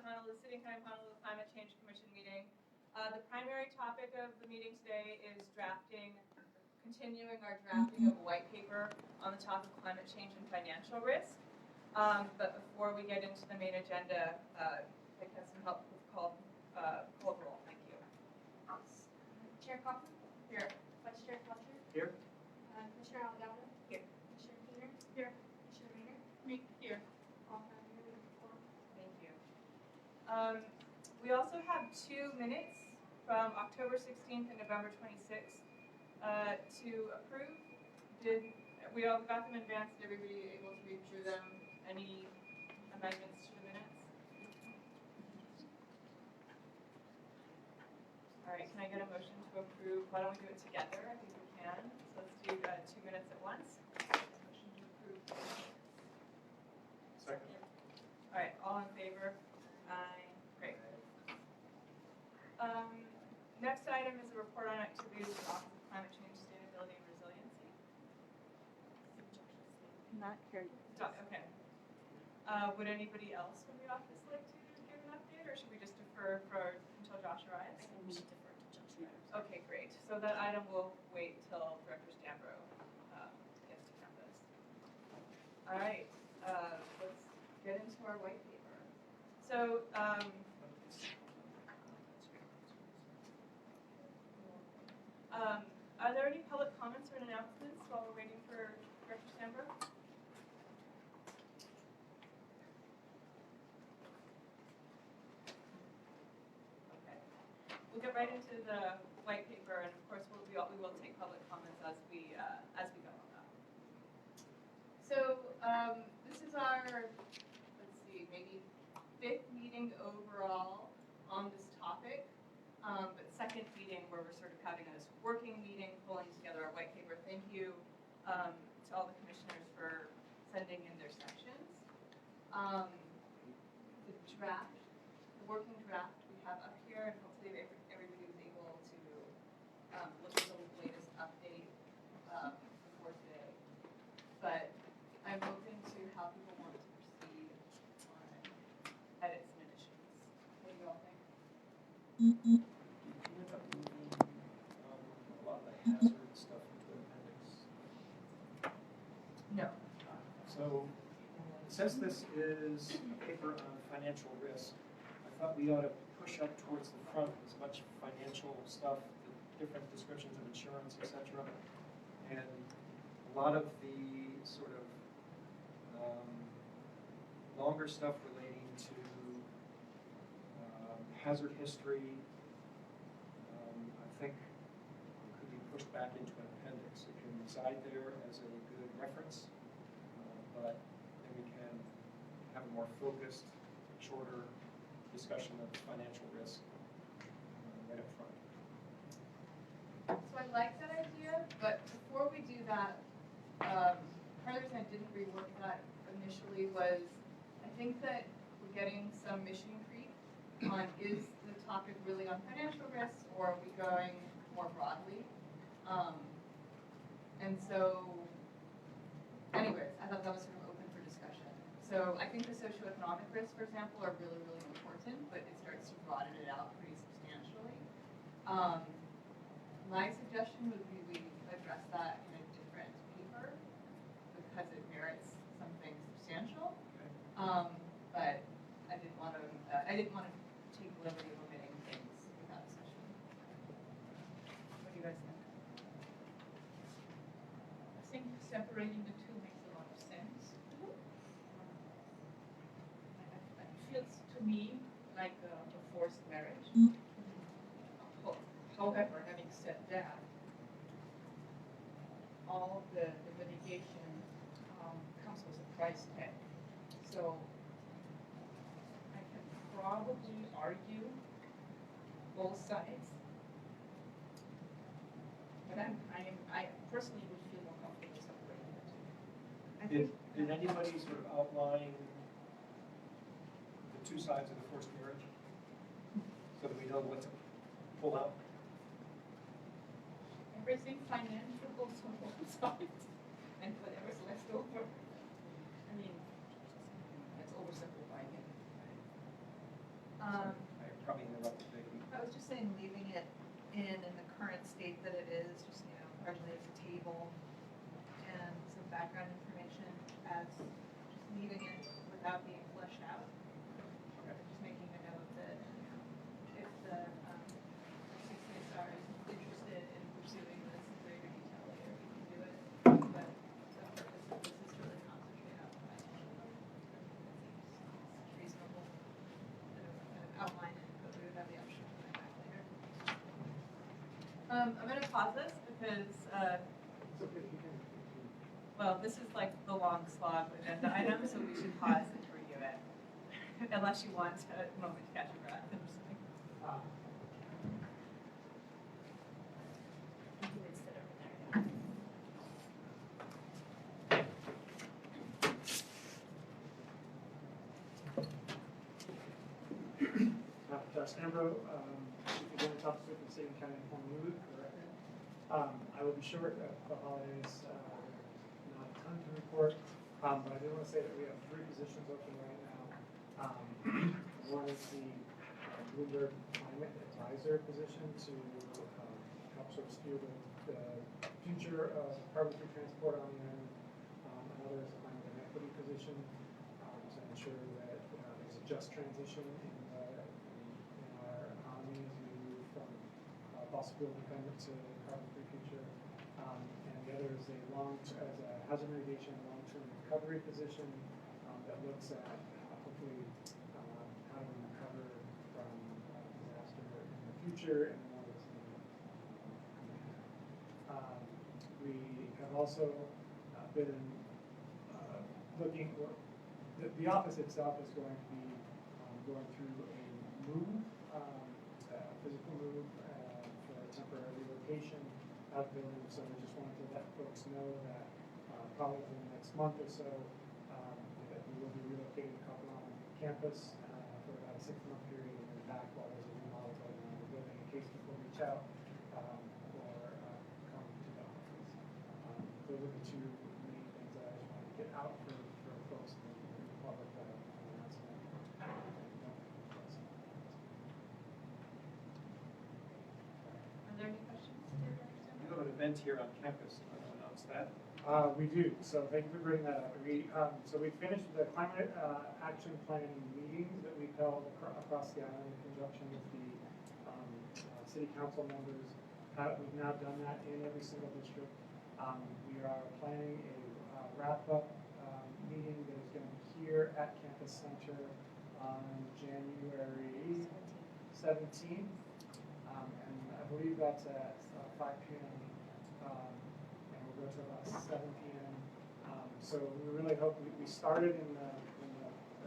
the City County Honolulu Climate Change Commission meeting. The primary topic of the meeting today is continuing our drafting of a white paper on the topic of climate change and financial risk. But before we get into the main agenda, I have some help with call roll. Thank you. Chair Kaufman? Here. Vice Chair Fletcher? Here. Commissioner Algado? Here. Commissioner Keener? Here. Commissioner Rayner? Me here. All five here. Thank you. We also have 2 minutes from October 16th and November 26th to approve. We all got them in advance? Did everybody able to read through them? Any amendments to the minutes? All right, can I get a motion to approve? Why don't we do it together? I think we can. So let's do 2 minutes at once. Motion to approve. Second. All right, all in favor? Aye. Great. Next item is a report on activities of the Office of Climate Change, Sustainability, and Resiliency. Not here. Okay. Would anybody else from the office like to give an update, or should we just defer until Josh arrives? We should defer to Josh Ryder. Okay, great. So that item will wait till Director Stambro gets to campus. All right, let's get into our white paper. So, are there any public comments or announcements while we're waiting for Director Stambro? Okay. We'll get right into the white paper, and of course we will take public comments as we go on that. So this is our, let's see, maybe 5th meeting overall on this topic, but 2nd meeting where we're sort of having a working meeting, pulling together our white paper. Thank you to all the commissioners for sending in their sections. The draft, the working draft we have up here, and hopefully everybody was able to look at the latest update before today. But I'm open to how people want to proceed on edits and additions. What do you all think? You end up moving a lot of the hazard stuff into an appendix. No. So, since this is a paper on financial risk, I thought we ought to push up towards the front as much financial stuff, the different descriptions of insurance, etc. And a lot of the sort of longer stuff relating to hazard history, I think could be pushed back into an appendix. It can reside there as a good reference, but then we can have a more focused, shorter discussion of financial risk right up front. So I like that idea, but before we do that, part of the reason I didn't rework that initially was I think that we're getting some mission creep on is the topic really on financial risk, or are we going more broadly? And so, anyways, I thought that was sort of open for discussion. So I think the socioeconomic risks, for example, are really, really important, but it starts to broaden it out pretty substantially. My suggestion would be we address that in a different paper because it merits something substantial. But I didn't want to take the liberty of omitting things without discussion. What do you guys think? I think separating the two makes a lot of sense. It feels to me like a forced marriage. However, having said that, all the litigation comes with a price tag. So I can probably argue both sides. But I personally would feel more comfortable separating the two. Did anybody sort of outline the two sides of the forced marriage so that we know what to pull out? Everything financial goes on both sides, and whatever's left over. I mean, that's oversimplifying it. Um, I probably interrupted Vicky. I was just saying, leaving it in the current state that it is, just, you know, largely as a table and some background information as just leaving it without being fleshed out. Okay. Just making a note that, you know, if the CCSR is interested in pursuing this in greater detail later, we can do it. But the purpose of this is to really concentrate on the financial. It seems reasonable to kind of outline it, but we would have the option of coming back later. I'm gonna pause this because, well, this is like the long slog agenda item, so we should pause and review it. Unless you want a moment to catch your breath. I'm just kidding. You can sit over there. Josh Ambrose, Chief Executive Officer for the State and County of Honolulu, for the record. I will be short of the holidays, not a ton to report, but I do want to say that we have 3 positions open right now. One is the Bloomberg Climate Advisor position to help sort of steer the future of carbon-free transport on the island. Another is a climate and equity position to ensure that there's a just transition in our economy as we move from fossil fuel dependent to carbon-free future. And the other is as a hazard mitigation and long-term recovery position that looks at hopefully how do we recover from disaster in the future and the one that's we have also been looking, the office itself is going to be going through a move, physical move for a temporary relocation of the building. So we just wanted to let folks know that probably in the next month or so, that we will be relocating to Kapolana campus for about a 6-month period and then back while there's a remodel going on in the building in case people reach out or come to the office. Those are the 2 main things that I just wanted to get out for folks in the public announcement. Are there any questions? You have an event here on campus, I want to announce that. We do, so thank you for bringing that up. So we finished the climate action planning meetings that we've held across the island in conjunction with the city council members. We've now done that in every single district. We are planning a wrap-up meeting that is going to be here at Campus Center on January 17th. And I believe that's at 5 p.m. And we'll go to about 7 p.m. So we really hope we started in the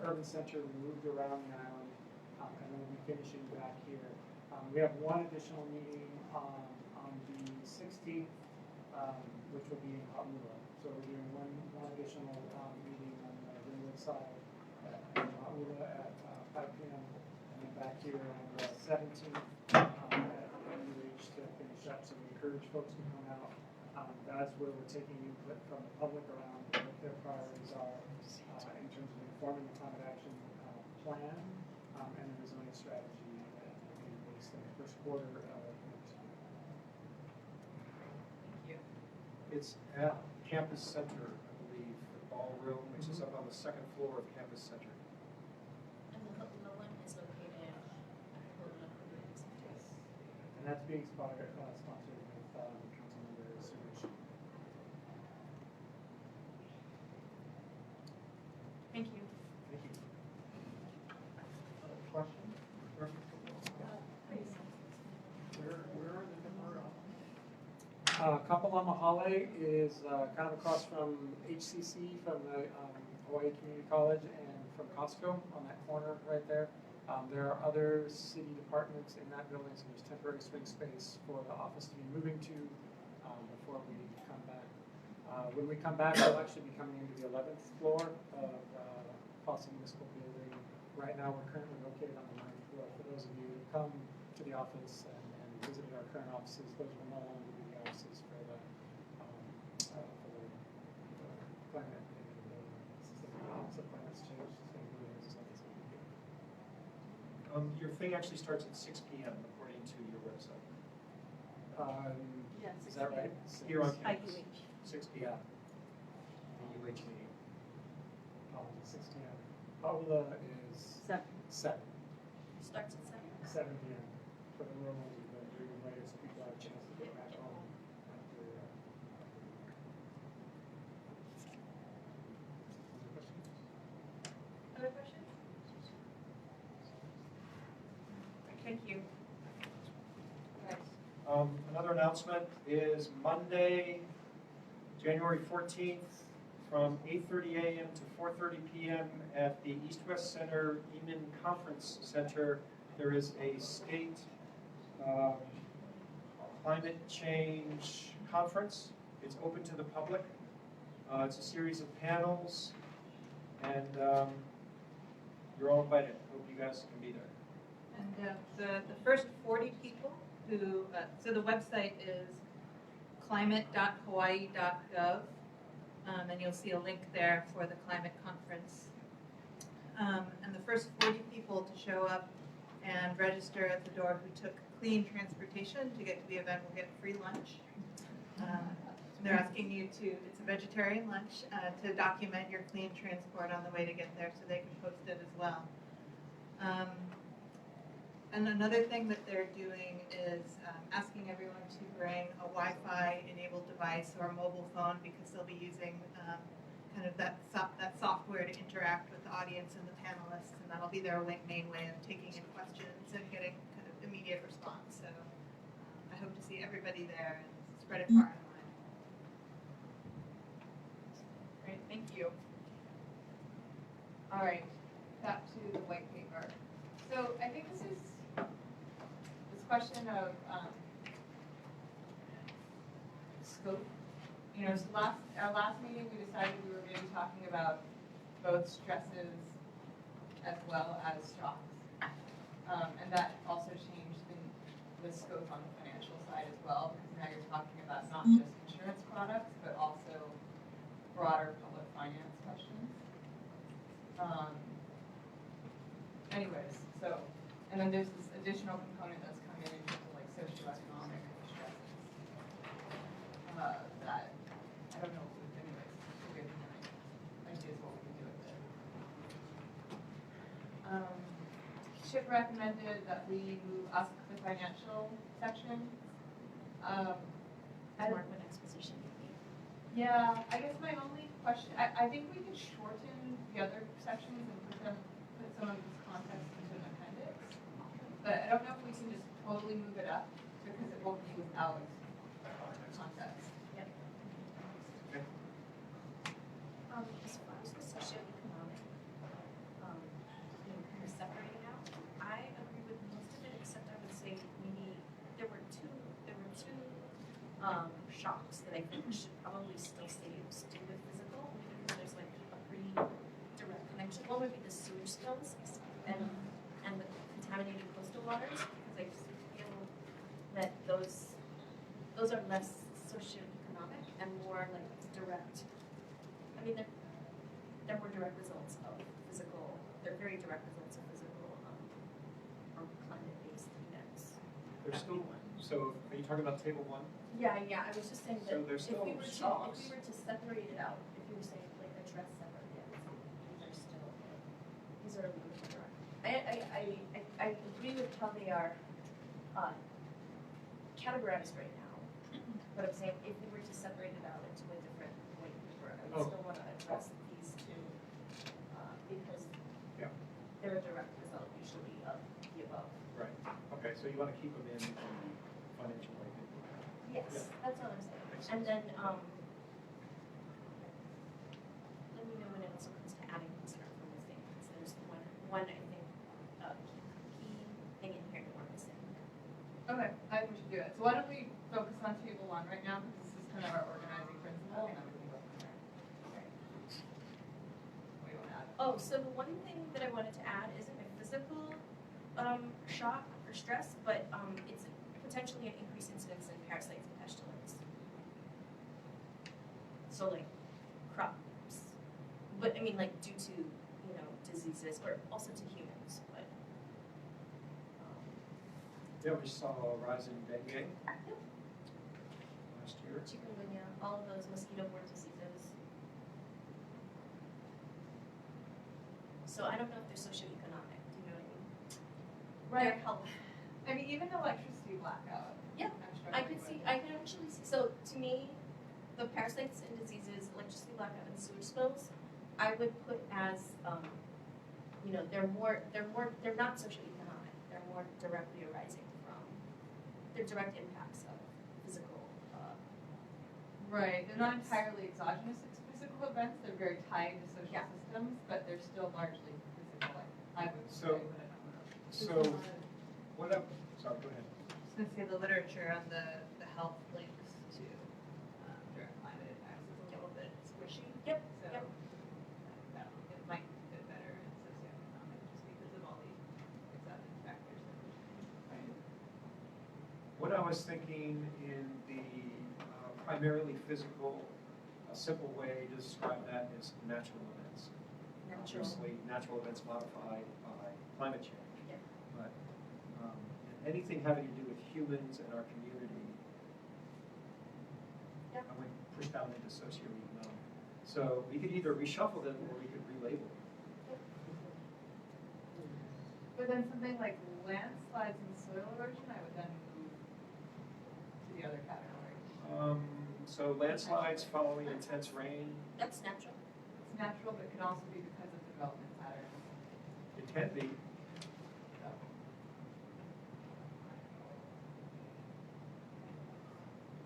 urban center, we moved around the island, and then we'll be finishing back here. We have one additional meeting on the 16th, which will be in Ha'ula. So we're doing one additional meeting on the Greenwood side in Ha'ula at 5 p.m. and then back here on the 17th at UH to finish up. So we encourage folks to come out. That's where we're taking input from the public around what their priorities are in terms of informing the climate action plan and the resilience strategy that will be released in the first quarter of next year. Thank you. It's at Campus Center, I believe, the ballroom, which is up on the 2nd floor of Campus Center. And the Ha'ula one is located at Ha'ula Community Center. And that's being sponsored with Councilmember Suresh. Thank you. Thank you. Question? Please. Where are the different Kapolana Hale is kind of across from HCC, from the Hawaii Community College, and from Costco on that corner right there. There are other city departments in that building, so there's temporary swing space for the office to be moving to before we come back. When we come back, we'll actually be coming into the 11th floor of Fossil Municipal Building. Right now, we're currently located on the 9th floor. For those of you who come to the office and visited our current offices, those will no longer be the offices for the climate and the Office of Climate's Change, Sustainability and Resilience. Your thing actually starts at 6 PM according to your website. Yeah, Is that right? 6 Here on p.m. campus. 6 PM. The UH meeting. Oh, 6 p.m. Paula is 7. Starts at 7. 7 p.m. for the rural ones, we've been doing later so people have a chance to get back home after. Other questions? Thank you. Right. Another announcement is Monday, January 14th, from 8:30 a.m. to 4:30 p.m. at the East-West Center Eman Conference Center. There is a state climate change conference. It's open to the public. It's a series of panels, and you're all invited. Hope you guys can be there. And the first 40 people who, so the website is climate.hawaii.gov, and you'll see a link there for the climate conference. And the first 40 people to show up and register at the door who took clean transportation to get to the event will get free lunch. They're asking you to, it's a vegetarian lunch, to document your clean transport on the way to get there so they can post it as well. And another thing that they're doing is asking everyone to bring a Wi-Fi enabled device or a mobile phone because they'll be using kind of that software to interact with the audience and the panelists, and that'll be their main way of taking in questions and getting kind of immediate response. So I hope to see everybody there and spread it far and wide. Great, thank you. All right, back to the white paper. So I think this is this question of scope. You know, so our last meeting, we decided we were going to be talking about both stresses as well as shocks. And that also changed the scope on the financial side as well, because now you're talking about not just insurance products, but also broader public finance questions. Anyways, so, and then there's this additional component that's come in terms of like socioeconomic stresses. That, I don't know, anyways, we'll get ideas what we can do with it. Chip recommended that we move up the financial section. More of an exposition maybe. Yeah, I guess my only question, I think we could shorten the other sections and put some of this context into an appendix. But I don't know if we can just totally move it up because it won't be without context. Yep. Okay. As far as the socioeconomic, kind of separating out, I agree with most of it, except I would say maybe there were two shocks that I think should probably still stay to do with physical, because there's like a pretty direct connection. One would be the sewage spills and the contaminated coastal waters, because I just feel that those are less socioeconomic and more like direct. I mean, they're more direct results of physical. They're very direct results of physical or climate-based events. There's still, so are you talking about table 1? Yeah, I was just saying that So there's if still we were shocks. to separate it out, if you were saying like address separately, these are a little bit direct. I agree with how they are categorized right now, but I'm saying if we were to separate it out into a different white paper, I would still want to address these two because Yeah. they're a direct result usually of the above. Right. Okay, so you want to keep them in the financial way. Yes, Yeah. that's all I'm saying. Makes And sense. then Let me know when it also comes to adding things that are from missing, because there's one I think key thing in here you want missing. Okay, I think we should do it. So why don't we focus on table 1 right now, because this is kind of our organizing principle, and then we can go from there. Okay. What do you want to add? Oh, so the one thing that I wanted to add isn't a physical shock or stress, but it's potentially an increased incidence in parasites and pestilence. So like crops, but I mean like due to diseases or also to humans, but Yeah, we saw a rise in dengue last year. Chikungunya, all of those mosquito-borne diseases. So I don't know if they're socioeconomic, do you know what I mean? They're Right, health. I mean, even electricity blackout. Yeah, I'm I struggling could see, with. I could actually see, so to me, the parasites and diseases, electricity blackout and sewage spills, I would put as, you know, they're not socioeconomic, they're more directly arising from, they're direct impacts of physical, Right, they're not Yes. entirely exogenous physical events, they're very tied to social Yeah. systems, but they're still largely physical, I would say, So- but I don't know. So, what up, sorry, go ahead. I was gonna say the literature on the health links to direct climate impacts is a little bit squishy. Yep, So, yep. I don't know, it might fit better in socioeconomic just because of all the exogenous factors that we're seeing. What I was thinking in the primarily physical, a simple way to describe that is natural events. natural. Obviously, natural events modified by climate change. Yeah. But anything having to do with humans and our community, Yeah. I would push down into socioeconomic. So we could either reshuffle them or we could relabel them. But then something like landslides and soil erosion, I would then move to the other category. So landslides following intense rain, That's natural. It's natural, but it can also be because of development patterns. it can be.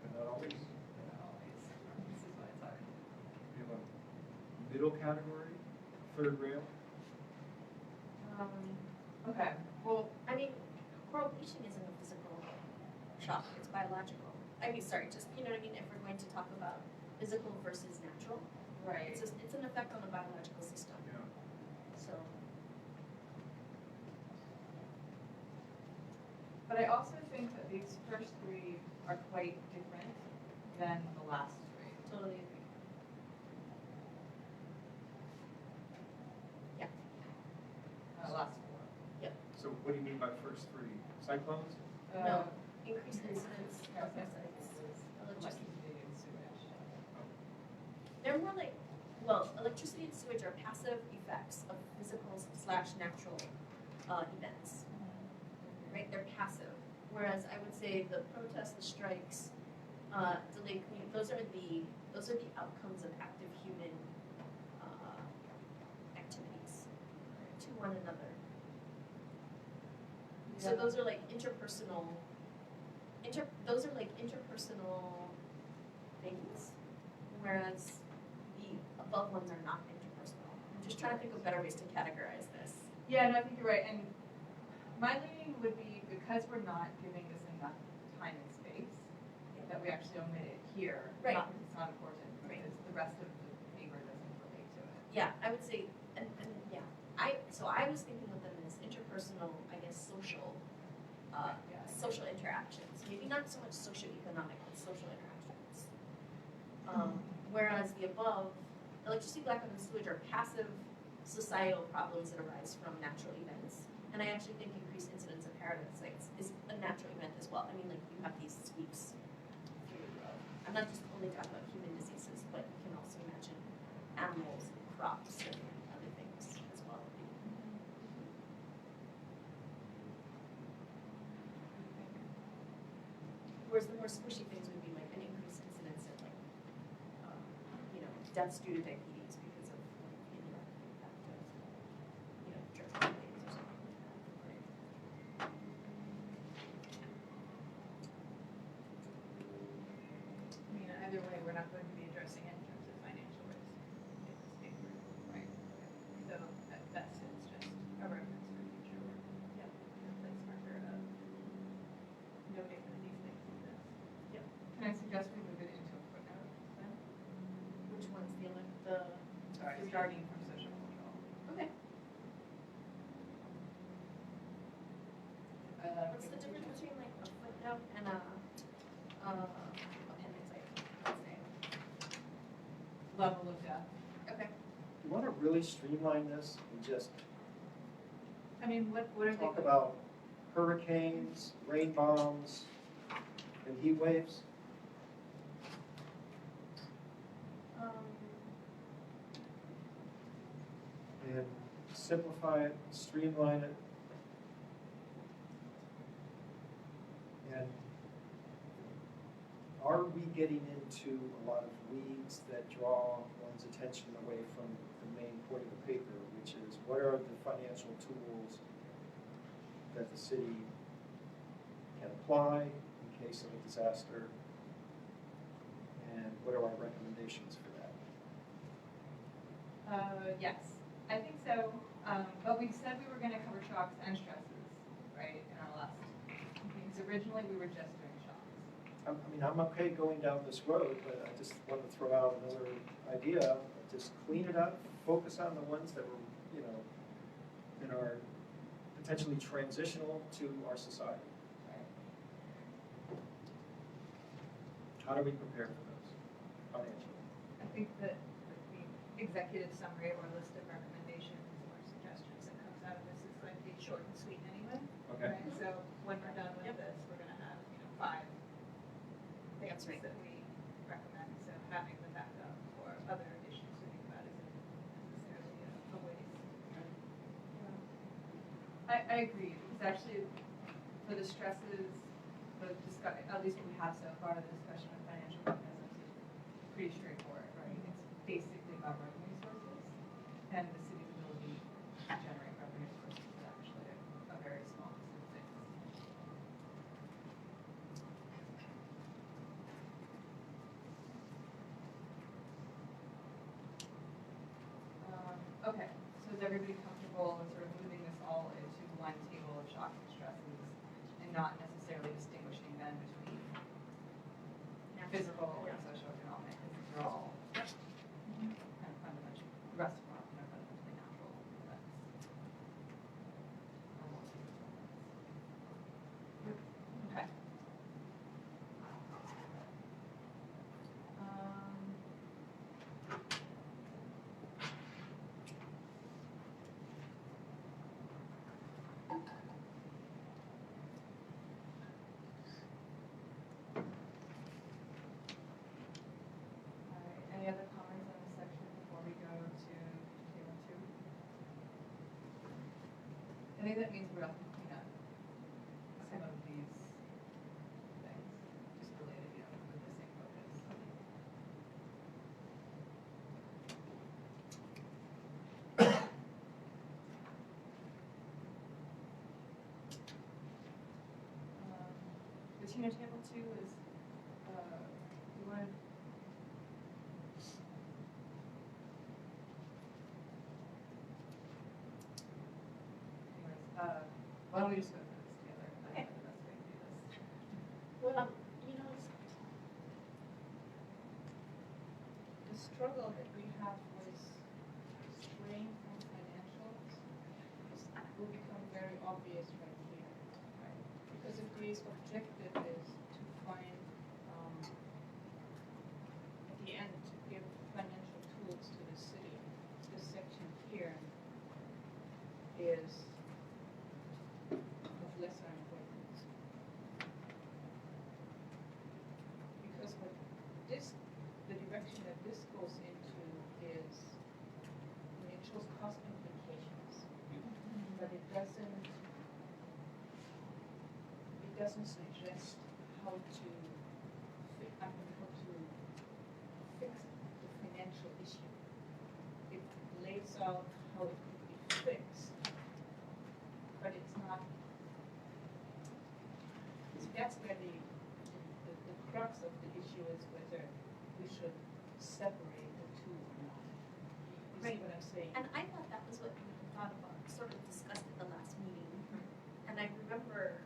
But not always. But not always. This is why it's hard. We have a middle category, third rail. Okay, well, I mean, coral bleaching isn't a physical shock, it's biological. I mean, sorry, just, you know what I mean, if we're going to talk about physical versus natural, right. it's an effect on the biological system, Yeah. so. But I also think that these first three are quite different than the last three. Totally agree. Yeah, Last four. So what do you mean by first three? Cyclones? No. increased incidence of Parasites, parasites, electricity. electricity and sewage. They're more like, well, electricity and sewage are passive effects of physical/natural events. Right, they're passive. Whereas I would say the protests, the strikes, delayed community, those are the outcomes of active human activities to one another. So those are like interpersonal things, whereas the above ones are not interpersonal. I'm just trying to think of better ways to categorize this. Yeah, no, I think you're right, and my leaning would be because we're not giving this enough time and space, that we actually omit it here. Right. Not because it's not important, but Right. because the rest of the paper doesn't relate to it. Yeah, I would say, and yeah, so I was thinking of them as interpersonal, I guess, social, Yeah. social interactions. Maybe not so much socioeconomic, but social interactions. Whereas the above, electricity, blackout, and sewage are passive societal problems that arise from natural events. And I actually think increased incidence of parasites is a natural event as well. I mean, like, you have these sweeps through, I'm not just only talking about human diseases, but you can also imagine animals and crops and other things as well. Whereas the more squishy things would be like an increased incidence of like, deaths due to diabetes because of the indirect impact of, drug companies or something like that. I mean, either way, we're not going to be addressing it in terms of financial risk in this paper. Right. So at best, it's just a reference for future work. Yeah. A place marker of noting that these things exist. Yep. Can I suggest we move it into a footnote then? Which one's the Starting from social control. okay. What's the difference between like a footnote and a appendix, I'd say? Level of depth. Okay. You want to really streamline this and just I mean, what are they? talk about hurricanes, rain bombs, and heat waves? And simplify it, streamline it. And are we getting into a lot of weeds that draw one's attention away from the main point of the paper, which is what are the financial tools that the city can apply in case of a disaster? And what are our recommendations for that? Yes, I think so, but we said we were gonna cover shocks and stresses, right, in our last, because originally we were just doing shocks. I mean, I'm okay going down this road, but I just want to throw out another idea. Just clean it up, focus on the ones that were, you know, that are potentially transitional to our society. How do we prepare for those financially? I think that the executive summary or list of recommendations or suggestions that comes out of this is going to be short and sweet anyway. Okay. Right? So when we're done with this, we're gonna have, 5 things That's right. that we recommend. So having the backup or other issues to think about isn't necessarily a waste. I agree, because actually, for the stresses, at least what we have so far, the discussion of financial mechanisms is pretty straightforward, right? It's basically about revenue sources, and the city's ability to generate revenue sources is actually a very small list of things. Okay, so is everybody comfortable with sort of moving this all into one table of shocks and stresses and not necessarily distinguishing them between physical and socioeconomic, because they're all kind of fundamental, the rest of them are kind of fundamentally natural events. Okay. All right, any other comments on this section before we go to table 2? I think that means we're up to clean up some of these things, just related, with the same focus. Bettina, table 2 is, you want to? Anyways, why don't we just go through this together? I think the best way to do this. Well, The struggle that we have with strain from financials will become very obvious right here, right? Because if the objective is to find, at the end, to give financial tools to the city, this section here is of lesser importance. Because what this, the direction that this goes into is, it shows cost implications, but it doesn't suggest how to fix the financial issue. It lays out how it could be fixed, but it's not, that's where the crux of the issue is whether we should separate the two or not. You see what I'm saying? And I thought that was what we had thought about, sort of discussed at the last meeting. And I remember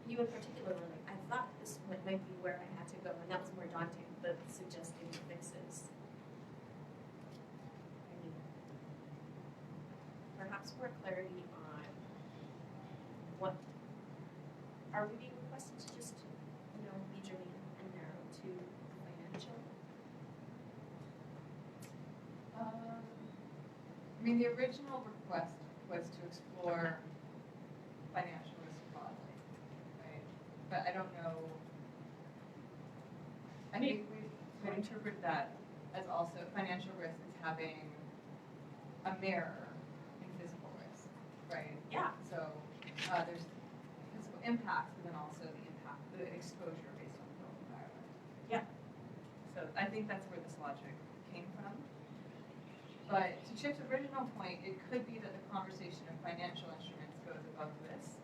you in particular were like, I thought this might be where I had to go, and that was more daunting, but suggesting fixes. I mean, perhaps more clarity on what, are we being requested to just, be germane and narrow to financial? I mean, the original request was to explore financial interpret that as also financial risk as having a mirror in physical risk, right? Yeah. So there's physical impacts, but then also the impact, the exposure based on the built environment. Yeah. So I think that's where this logic came from. But to Chip's original point, it could be that the conversation of financial instruments goes above this,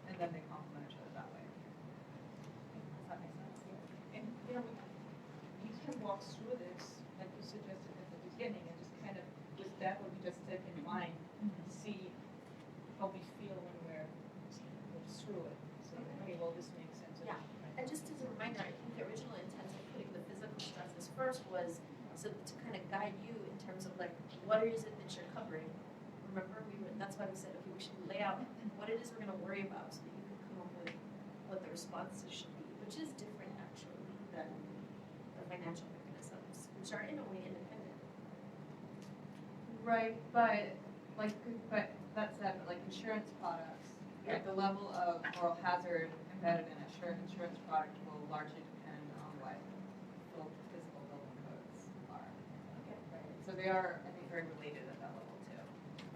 and then they complement each other that way. Does that make sense? And, you know, we can walk through this, like you suggested at the beginning, and just kind of, with that, what we just said in mind, see how we feel when we're through it. So, okay, well, this makes sense. Yeah. And just as a reminder, I think the original intent of putting the physical stresses first was so to kind of guide you in terms of like, what is it that you're covering? Remember, that's why we said, okay, we should lay out what it is we're gonna worry about so that you can come up with what the responses should be, which is different actually than the financial mechanisms, which are in a way independent. Right, but that said, like insurance products, right, the level of moral hazard embedded in a insurance product will largely depend on what physical building codes are. Okay. Right, so they are, I think, very related at that level too.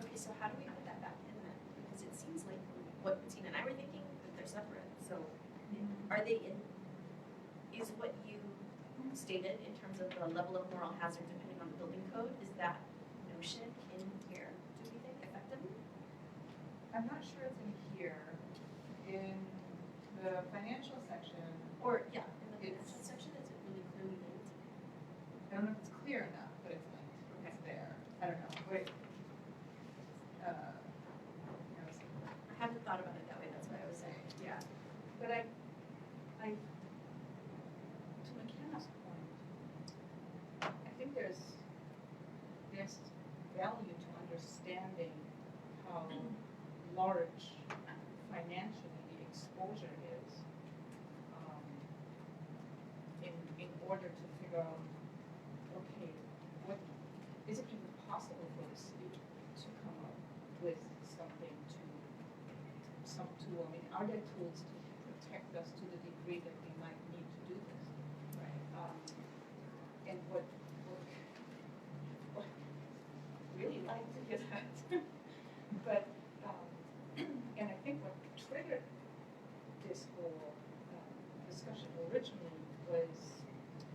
Okay, so how do we put that back in then? Because it seems like what Tina and I were thinking, that they're separate. So are they in, is what you stated in terms of the level of moral hazard depending on the building code, is that notion in here, do we think, effectively? I'm not sure it's in here. In the financial section, Or, yeah, in the It's- financial section, is it really clearly linked? I don't know if it's clear enough, but it's linked. It's there. I don't know. Wait. I haven't thought about it that way, that's why I was saying. Yeah. But to McKenna's point, I think there's value to understanding how large financially the exposure is, in order to figure out, okay, what, is it even possible for the city to come up with something some tool, I mean, are there tools to protect us to the degree that we might need to do this? Right. And what really like to get at. But, and I think what triggered this whole discussion originally was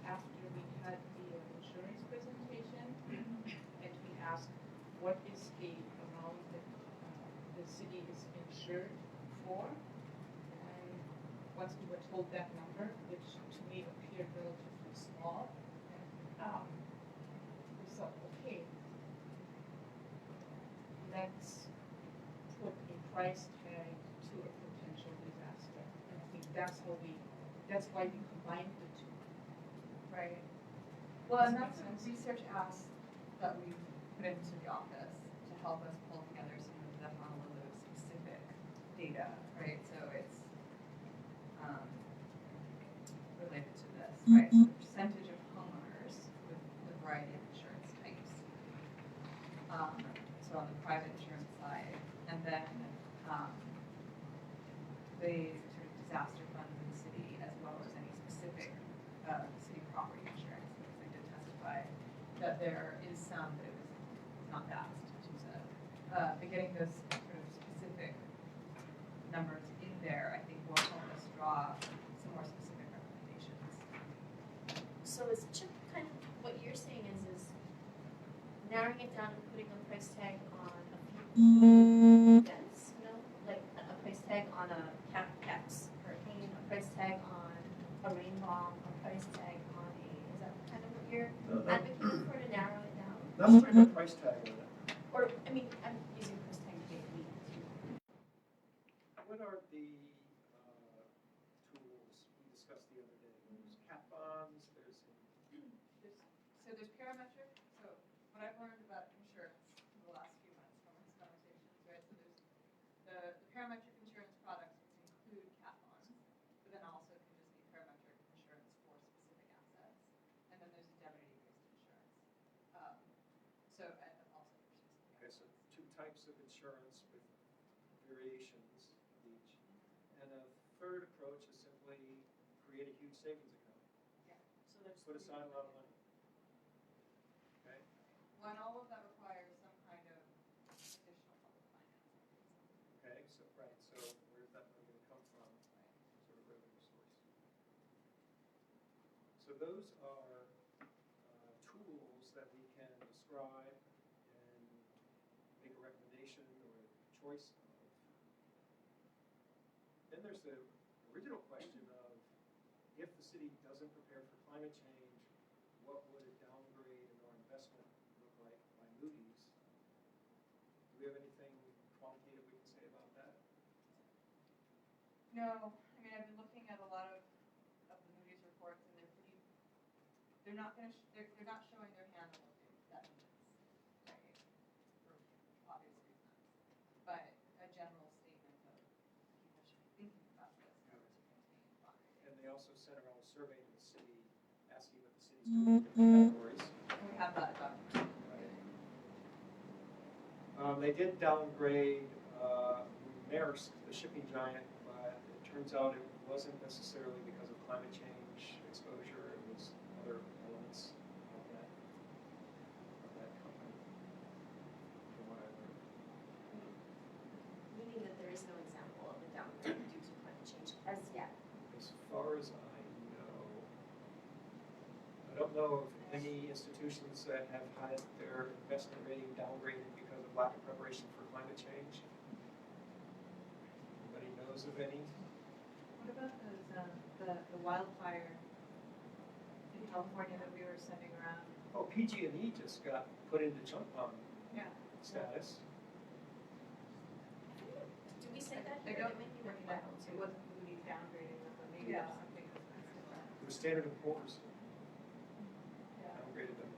after we had the insurance presentation, and we asked, what is the amount that the city is insured for? And once we were told that number, which to me appeared relatively small, we thought, okay, let's put a price tag to a potential disaster. And I think that's why we combined the two. Right. Well, and Does that that's make what sense? research asks that we put into the office to help us pull together some of the Honolulu specific data, right? So it's related to this, right? So the percentage of homeowners with a variety of insurance types. So on the private insurance side, and then the sort of disaster fund in the city, as well as any specific city property insurance, because they did testify that there is some, but it was not vast, as you said. But getting those sort of specific numbers in there, I think will help us draw some more specific recommendations. So is Chip kind of, what you're saying is narrowing it down and putting a price tag on a few events, you know? Like a price tag on a Cax hurricane, a price tag on a rain bomb, a price tag on a, is that kind of what you're advocating for, to narrow it down? That's putting a price tag on it. Or, I mean, I'm using price tag vaguely. What are the tools we discussed the other day? There's cat bonds, there's So there's parametric, so what I've learned about insurance in the last few months from these conversations, right? So there's the parametric insurance products, which include cat bonds, but then also can just be parametric insurance for specific assets. And then there's indemnity-based insurance. So also for specific okay, assets. so two types of insurance with variations of each. And a third approach is simply create a huge savings account. So there's put aside a lot of money. Okay, Well, and all of that requires some kind of additional public financing. okay, so, right, so where's that money gonna come from? Sort of revenue source. So those are tools that we can describe and make a recommendation or a choice of. Then there's the original question of, if the city doesn't prepare for climate change, what would a downgrade in our investment look like by Moody's? Do we have anything quantitative we can say about that? No, I mean, I've been looking at a lot of the Moody's reports, and they're not showing their hand on what that means, right? For obvious reasons. But a general statement of people should be thinking about this in order to contain bond rating. And they also sent around a survey to the city, asking what the city's doing in different categories. And we have that document. They did downgrade Maersk, the shipping giant, but it turns out it wasn't necessarily because of climate change exposure, it was other elements of that company, from what I learned. Meaning that there is no example of a downgrade due to climate change as yet. As far as I know, I don't know of any institutions that have had their investment rating downgraded because of lack of preparation for climate change. Anybody knows of any? What about those, the wildfire in California that we were sending around? Oh, PG&E just got put into junk bond Yeah. status. Did we say that? They here? don't It may be work working that, out it wasn't Moody's downgrading them, but maybe Yeah. there's something that's messed with that. It was Standard & Poor's Yeah. downgraded them.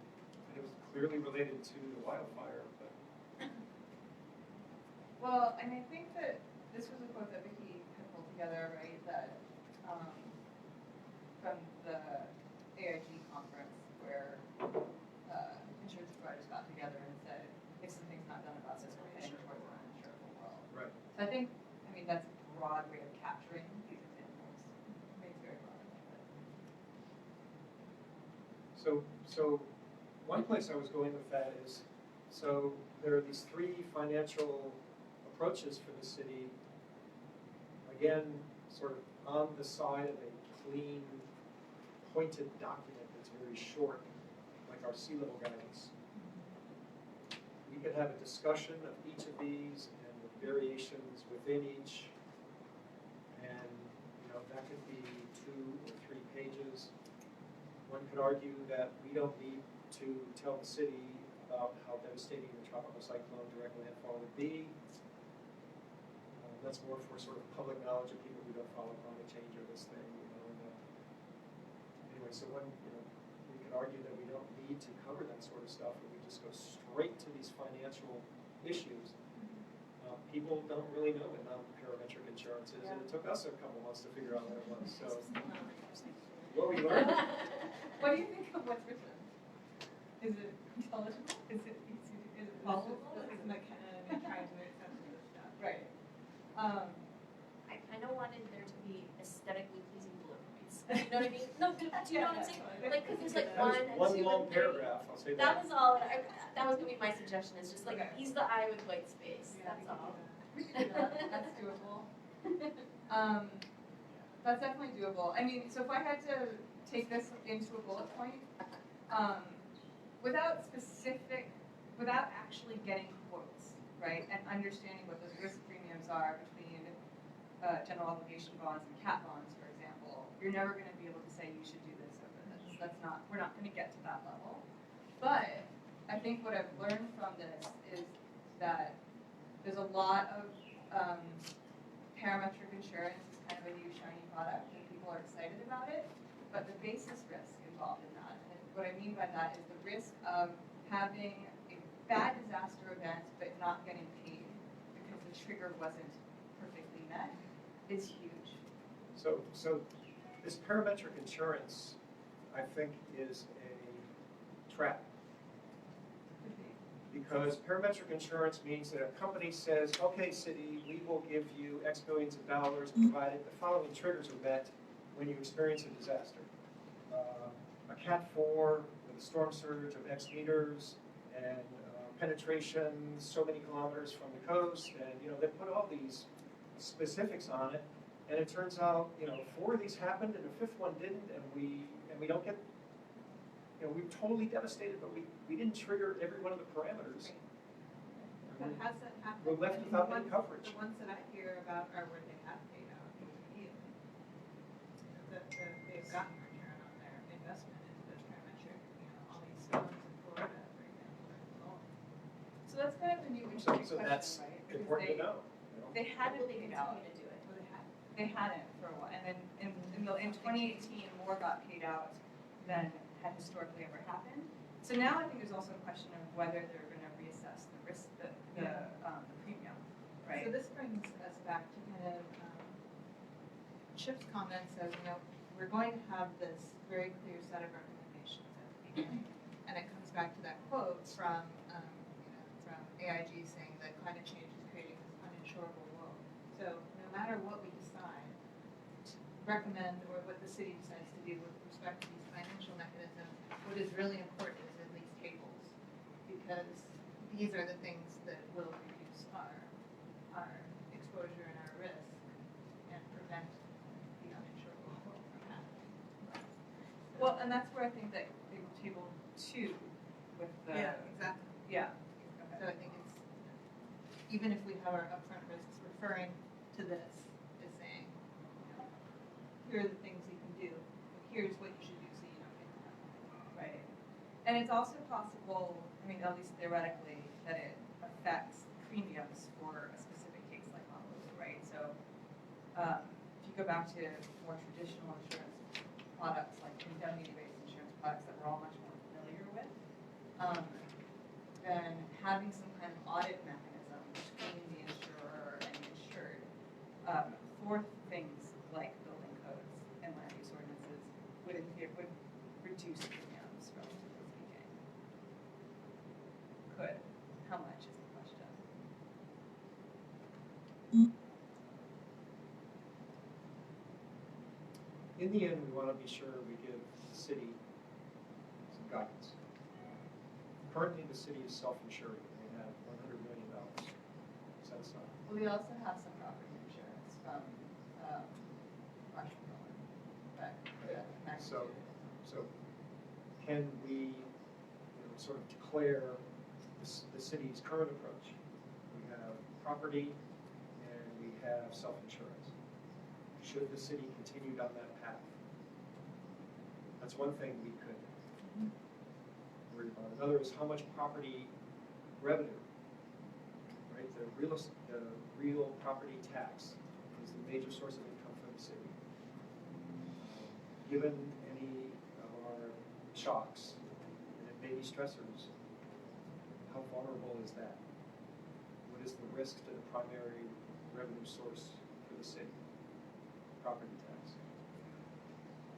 And it was clearly related to the wildfire, but Well, and I think that this was a quote that Vicki had pulled together, right, that, from the AIG conference where, insurance providers got together and said, if something's not done about this, we're heading towards an uninsurable world. right. So I think, I mean, that's a broad way of capturing these examples. I mean, it's very broad. So one place I was going with that is, so there are these three financial approaches for the city. Again, sort of on the side of a clean, pointed document that's very short, like our sea level guidance. We could have a discussion of each of these and the variations within each. And, that could be 2 or 3 pages. One could argue that we don't need to tell the city about how devastating the tropical cyclone direct landfall would be. That's more for sort of public knowledge of people who don't follow climate change or this thing, Anyway, so we could argue that we don't need to cover that sort of stuff, and we just go straight to these financial issues. People don't really know what non-parametric insurance is, and it took us a couple months to figure out what it was, so. What we learned, What do you think of what's written? Is it intelligible? Is it easy? Is it followable? This is McKenna and trying to make sense of this stuff. Right. I kind of wanted there to be aesthetically pleasing bullet points. You know what I mean? No, do you know what I'm saying? Like, because there's like that was 1 and 2 one and long 3. paragraph, I'll say That that. was all. That was gonna be my suggestion. Is just like Okay. ease the eye with white space. Yeah, That's all. We can do that. That's doable. That's definitely doable. I mean, so if I had to take this into a bullet point, without actually getting quotes, right, and understanding what those risk premiums are between general obligation bonds and cat bonds, for example, you're never going to be able to say you should do this over this. We're not going to get to that level. But I think what I've learned from this is that there's a lot of parametric insurance is kind of a new shiny product, and people are excited about it. But the basis risk involved in that, and what I mean by that is the risk of having a bad disaster event but not getting paid because the trigger wasn't perfectly met, is huge. So this parametric insurance, I think, is a trap. Because parametric insurance means that a company says, okay, city, we will give you X millions of dollars provided the following triggers are met when you experience a disaster. A Cat 4 with a storm surge of X meters and penetration so many kilometers from the coast, and, they put all these specifics on it, and it turns out, 4 of these happened and the 5th one didn't, and we don't get, we were totally devastated, but we didn't trigger every one of the parameters. But has that happened? We're left I mean, without the any ones- coverage. The ones that I hear about are where they have paid out immediately. That they've gotten return on their investment into those parametric, all these ones in Florida, for example, are low. So that's kind of a new So interesting that's question, right? Because important to know. They hadn't Will they paid out. continue to do it? So they have. They hadn't for a while, and then in 2018, more got paid out than had historically ever happened. So now I think there's also a question of whether they're going to reassess the risk, the premium, right? So this brings us back to kind of Chip's comments of, we're going to have this very clear set of recommendations at the beginning. And it comes back to that quote from AIG saying that climate change is creating this uninsurable world. So no matter what we decide to recommend or what the city decides to do with respect to these financial mechanisms, what is really important is at least tables. Because these are the things that will reduce our exposure and our risk and prevent the uninsurable world from happening. Well, and that's where I think that table 2 with the. Yeah, exactly. Yeah. So I think it's, even if we have our upfront risks, referring to this is saying, here are the things you can do, here's what you should do so you don't get that. Right. And it's also possible, I mean, at least theoretically, that it affects premiums for a specific case like Honolulu, right? So if you go back to more traditional insurance products, like indemnity-based insurance products that we're all much more familiar with, then having some kind of audit mechanism between the insurer and the insured for things like building codes and land use ordinances would reduce premiums, relatively speaking. Could. How much is the question? In the end, we want to be sure we give the city some guidance. Currently, the city is self-insured, and they have $100 million set aside. Well, we also have some property insurance from Washington, but So can we, sort of declare the city's current approach? We have property and we have self-insurance. Should the city continue down that path? That's one thing we could worry about. Another is how much property revenue, right? The real property tax is the major source of income for the city. Given any of our shocks, and it may be stressors, how vulnerable is that? What is the risk to the primary revenue source for the city? Property tax.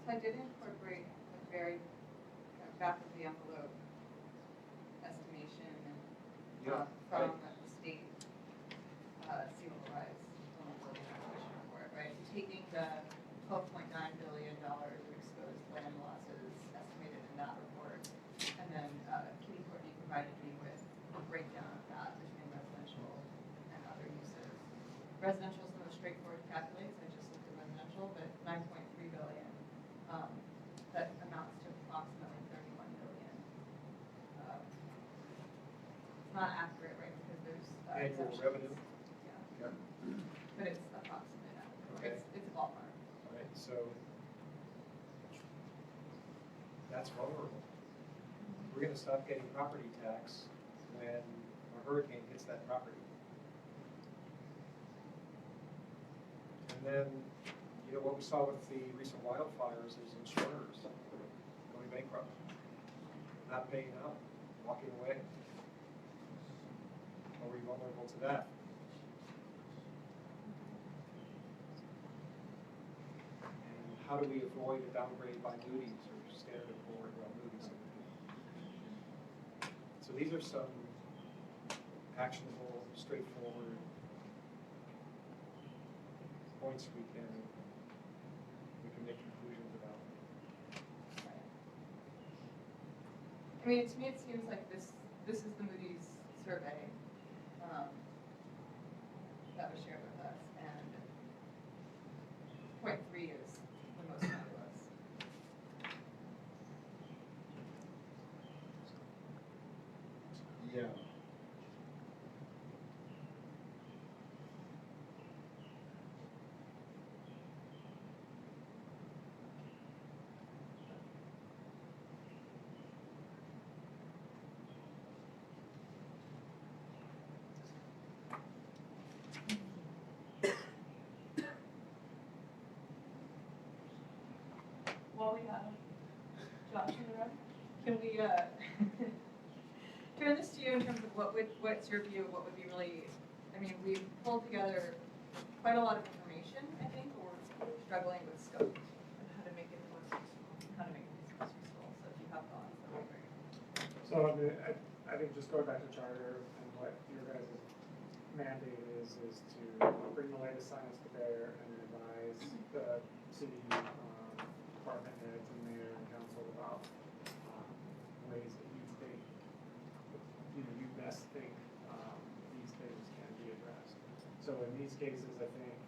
So I did incorporate a very back of the envelope estimation from the state sea level rise vulnerability acquisition report, right? Taking the $12.9 billion of exposed land losses estimated in that report, and then Kitty Courtney provided me with a breakdown of that between residential and other uses. Residential is the most straightforward to calculate, so I just looked at residential, but 9.3 billion, that amounts to approximately 31 billion. It's not accurate, right, because there's Annual exceptions. revenue. Yeah, Okay. but it's approximate. Okay. It's a ballpark. All right, so that's vulnerable. We're gonna stop getting property tax when a hurricane hits that property. And then, what we saw with the recent wildfires is insurers going bankrupt, not paying out, walking away. Are we vulnerable to that? And how do we avoid a downgrade by Moody's or Standard & Poor's by Moody's? So these are some actionable, straightforward points we can make conclusions about. I mean, to me, it seems like this is the Moody's survey, that was shared with us, and point 3 is the most fabulous. Yeah. While we have Josh in the room, can we turn this to you in terms of what's your view of what would be really, I mean, we've pulled together quite a lot of information, I think, but we're struggling with scope and how to make it more useful, how to make these most useful, so if you have thoughts, that would be great. So I mean, I think just going back to charter and what your guys' mandate is to bring the latest science to bear and advise the city department heads and mayor and council about ways that you think, you best think these things can be addressed. So in these cases, I think,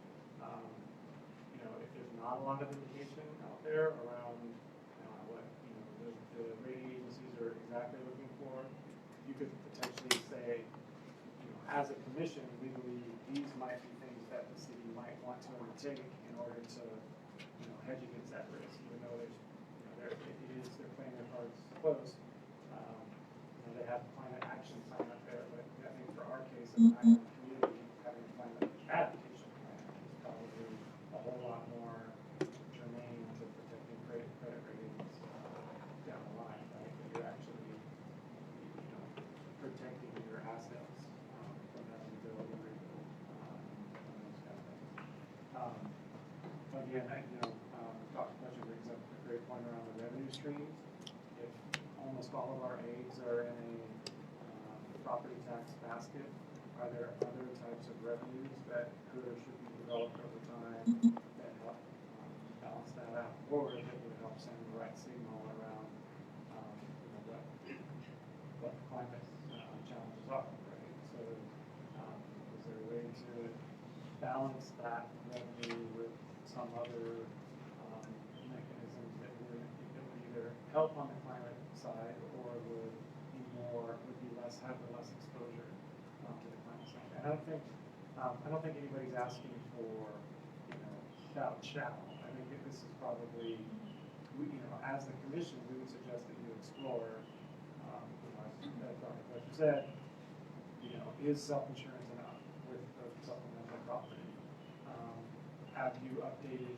if there's not a lot of indication out there around what, the rating agencies are exactly looking for, you could potentially say, as a commission, we believe these might be things that the city might want to undertake in order to, hedge against that risk, even though they're playing their cards close. They have a climate action plan up there, but I think for our case, as an island community, having a climate adaptation plan is probably a whole lot more germane to protecting credit ratings down the line, right? That you're actually, protecting your assets from having to rebuild and those kind of things. But again, Dr. Fletcher brings up a great point around the revenue streams. If almost all of our eggs are in a property tax basket, are there other types of revenues that could or should be developed over time that help balance that out, or that would help send the right signal around what climate challenges are, right? So is there a way to balance that revenue with some other mechanisms that would either help on the climate side or would be have less exposure to the climate side? And I don't think anybody's asking for, shout. I think this is probably, as the commission, we would suggest that you explore, as Dr. Fletcher said, is self-insurance enough with the supplemental property? Have you updated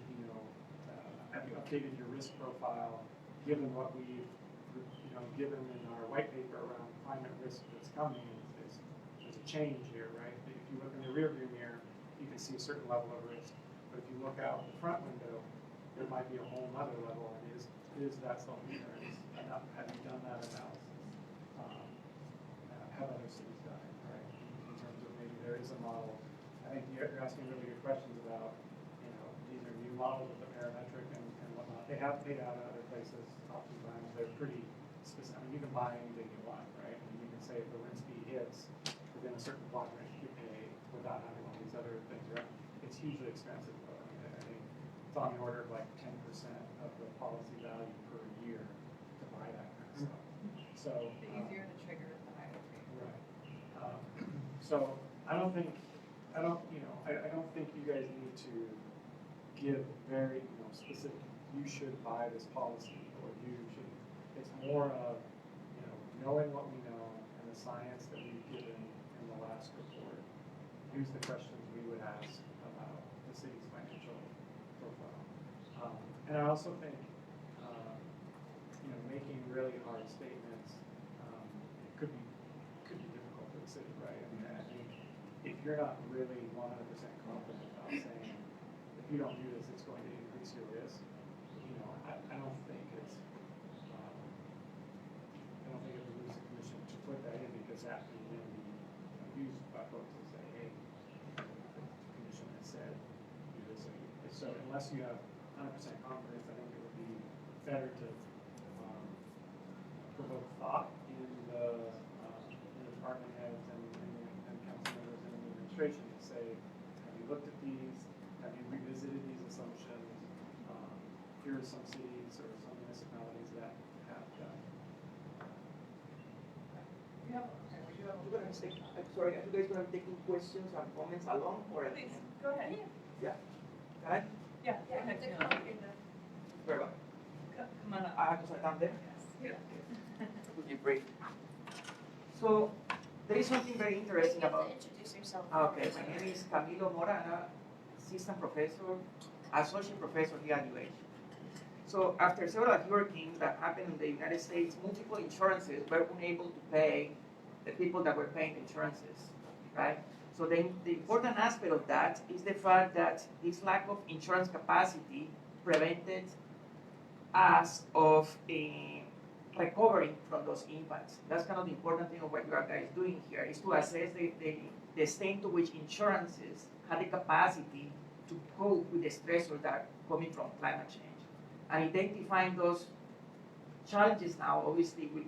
your risk profile, given what we've, given in our white paper around climate risk that's coming? There's a change here, right? If you look in the rearview mirror, you can see a certain level of risk. But if you look out the front window, there might be a whole other level. And is that self-insurance enough? Have you done that analysis? Have other cities done it, right? In terms of maybe there is a model. I think you're asking really good questions about, these are new models with the parametric and whatnot. They have paid out in other places oftentimes. They're pretty specific. I mean, you can buy anything you want, right? And you can say if the wind speed hits within a certain quadrant, you pay without having all these other things around. It's hugely expensive, though. I mean, I think it's on the order of like 10% of the policy value per year to buy that kind of stuff. So The easier to trigger, the higher the rate. right. So I don't think you guys need to give very, specific, you should buy this policy, or you should, it's more of, knowing what we know and the science that we've given in the last report. Here's the questions we would ask about the city's financial profile. And I also think, making really hard statements, it could be difficult for the city, right? I mean, I think if you're not really 100% confident about saying, if you don't do this, it's going to increase your risk, I don't think it's, I don't think it would lose the commission to put that in, because that can then be used by folks to say, hey, the commission has said, do this. So unless you have 100% confidence, I think it would be better to provoke thought in the department heads and council members and the administration to say, have you looked at these? Have you revisited these assumptions? Here are some cities or some municipalities that have done. We have, okay, we do have. I'm sorry, are you guys gonna be taking questions and comments along or? Please, go ahead. Can I? Yeah, go ahead, Camila. Very well. Come on up. I have to sit down there? Yes. Would you break? So, there is something very interesting You have about. to introduce yourself. Okay, my name is Camilo Mora, I'm an assistant professor, associate professor here at UH. So after several hurricanes that happened in the United States, multiple insurances were unable to pay the people that were paying the insurances, right? So the important aspect of that is the fact that this lack of insurance capacity prevented us of recovering from those impacts. That's kind of the important thing of what you are guys doing here, is to assess the extent to which insurances had the capacity to cope with the stressors that are coming from climate change. And identifying those challenges now obviously will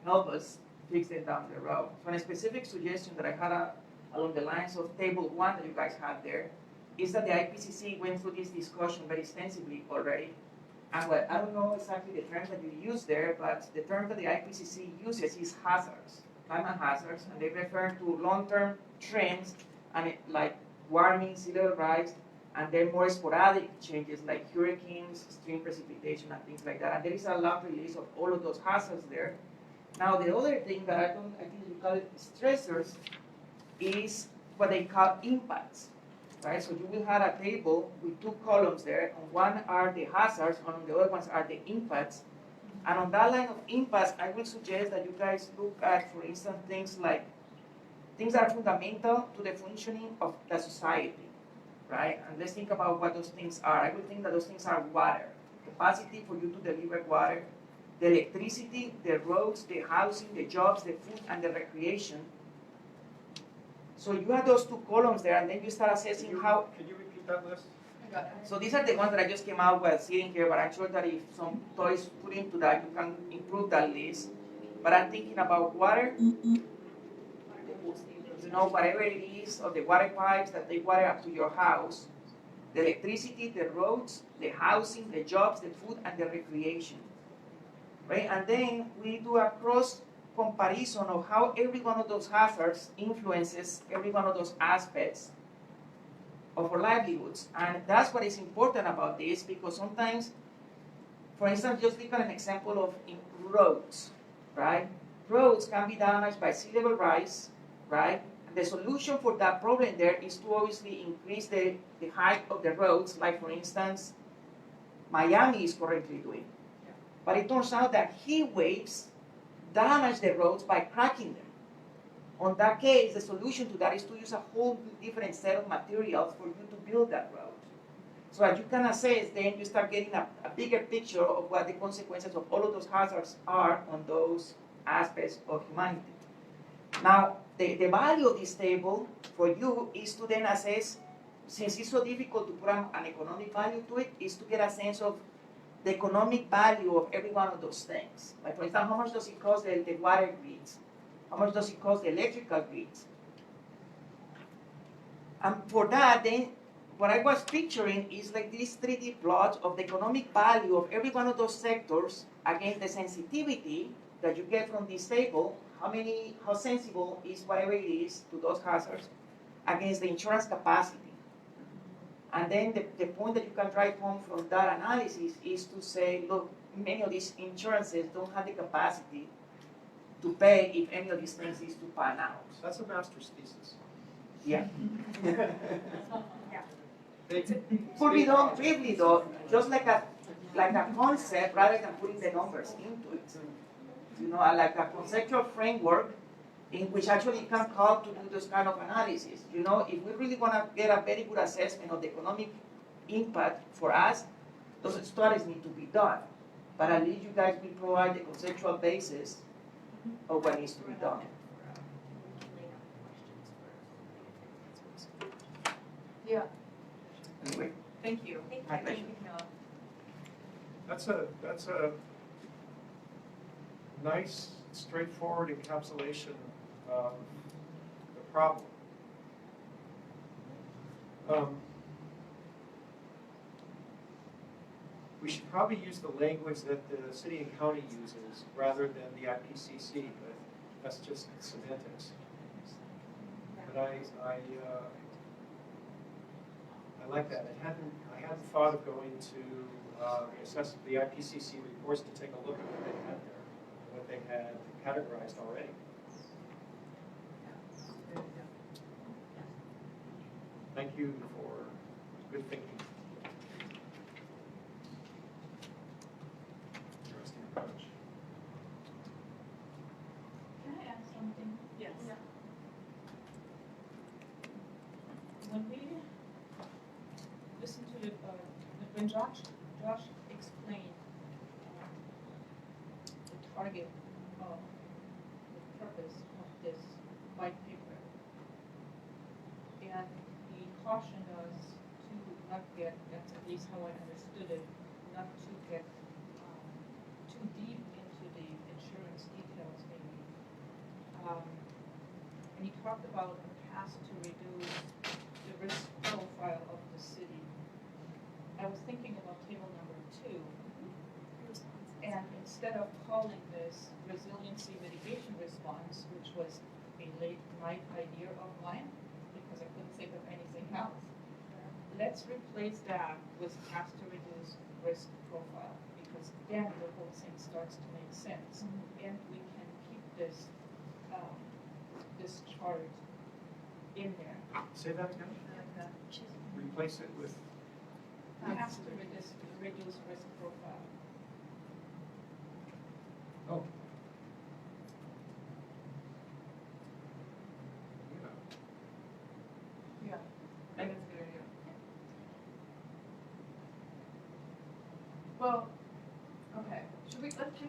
help us fix them down the road. So a specific suggestion that I had along the lines of table 1 that you guys had there is that the IPCC went through this discussion very extensively already. And what, I don't know exactly the term that you use there, but the term that the IPCC uses is hazards, climate hazards, and they refer to long-term trends and like warming, sea level rise, and then more sporadic changes like hurricanes, extreme precipitation, and things like that. And there is a laundry list of all of those hazards there. Now, the other thing that I think you call it stressors is what they call impacts, right? So you will have a table with 2 columns there. On one are the hazards, and on the other ones are the impacts. And on that line of impacts, I will suggest that you guys look at, for instance, things that are fundamental to the functioning of the society. Right? And let's think about what those things are. I would think that those things are water, capacity for you to deliver water, the electricity, the roads, the housing, the jobs, the food, and the recreation. So you have those 2 columns there, and then you start assessing how. Can you repeat that list? So these are the ones that I just came out while sitting here, but I'm sure that if some toys put into that, you can improve that list. But I'm thinking about water, you know, whatever it is, or the water pipes that take water up to your house, the electricity, the roads, the housing, the jobs, the food, and the recreation, right? And then we do a cross comparison of how every one of those hazards influences every one of those aspects of our livelihoods. And that's what is important about this, because sometimes, for instance, just look at an example of in roads, right? Roads can be damaged by sea level rise, right? The solution for that problem there is to obviously increase the height of the roads, like for instance, Miami is currently doing. But it turns out that heat waves damage the roads by cracking them. On that case, the solution to that is to use a whole different set of materials for you to build that road. So as you can assess, then you start getting a bigger picture of what the consequences of all of those hazards are on those aspects of humanity. Now, the value of this table for you is to then assess, since it's so difficult to put an economic value to it, is to get a sense of the economic value of every one of those things. Like, for example, how much does it cost the water grids? How much does it cost the electrical grids? And for that, then, what I was picturing is like this 3D plot of the economic value of every one of those sectors against the sensitivity that you get from this table, how sensible is whatever it is to those hazards against the insurance capacity. And then the point that you can drive home from that analysis is to say, look, many of these insurances don't have the capacity to pay if any of these things is to pan out. That's a master's thesis. Yeah. They Could be done briefly though, just like a concept rather than putting the numbers into it. You know, like a conceptual framework in which actually you can help to do this kind of analysis. You know, if we really want to get a very good assessment of the economic impact for us, those studies need to be done. But at least you guys will provide the conceptual basis of what needs to be done. Yeah, Anyway, thank you. My pleasure. Thank you, Camila. That's a nice, straightforward encapsulation of the problem. We should probably use the language that the city and county uses rather than the IPCC, but that's just semantics. But I like that. I hadn't thought of going to assess the IPCC reports to take a look at what they had there, what they had categorized already. Thank you for good thinking. Interesting approach. Can I add something? Yes. When we listened to the, when Josh explained the target of the purpose of this white paper, and he cautioned us to not get, that's at least how I understood it, not to get too deep into the insurance details maybe. And he talked about a path to reduce the risk profile of the city. I was thinking about table number 2, and instead of calling this resiliency mitigation response, which was a late night idea of mine, because I couldn't think of anything else, let's replace that with path to reduce risk profile, because then the whole thing starts to make sense, and we can keep this this chart in there. Say that again? Replace it with, Path to reduce risk profile. oh. Yeah, I think it's a good idea. Well, okay, can we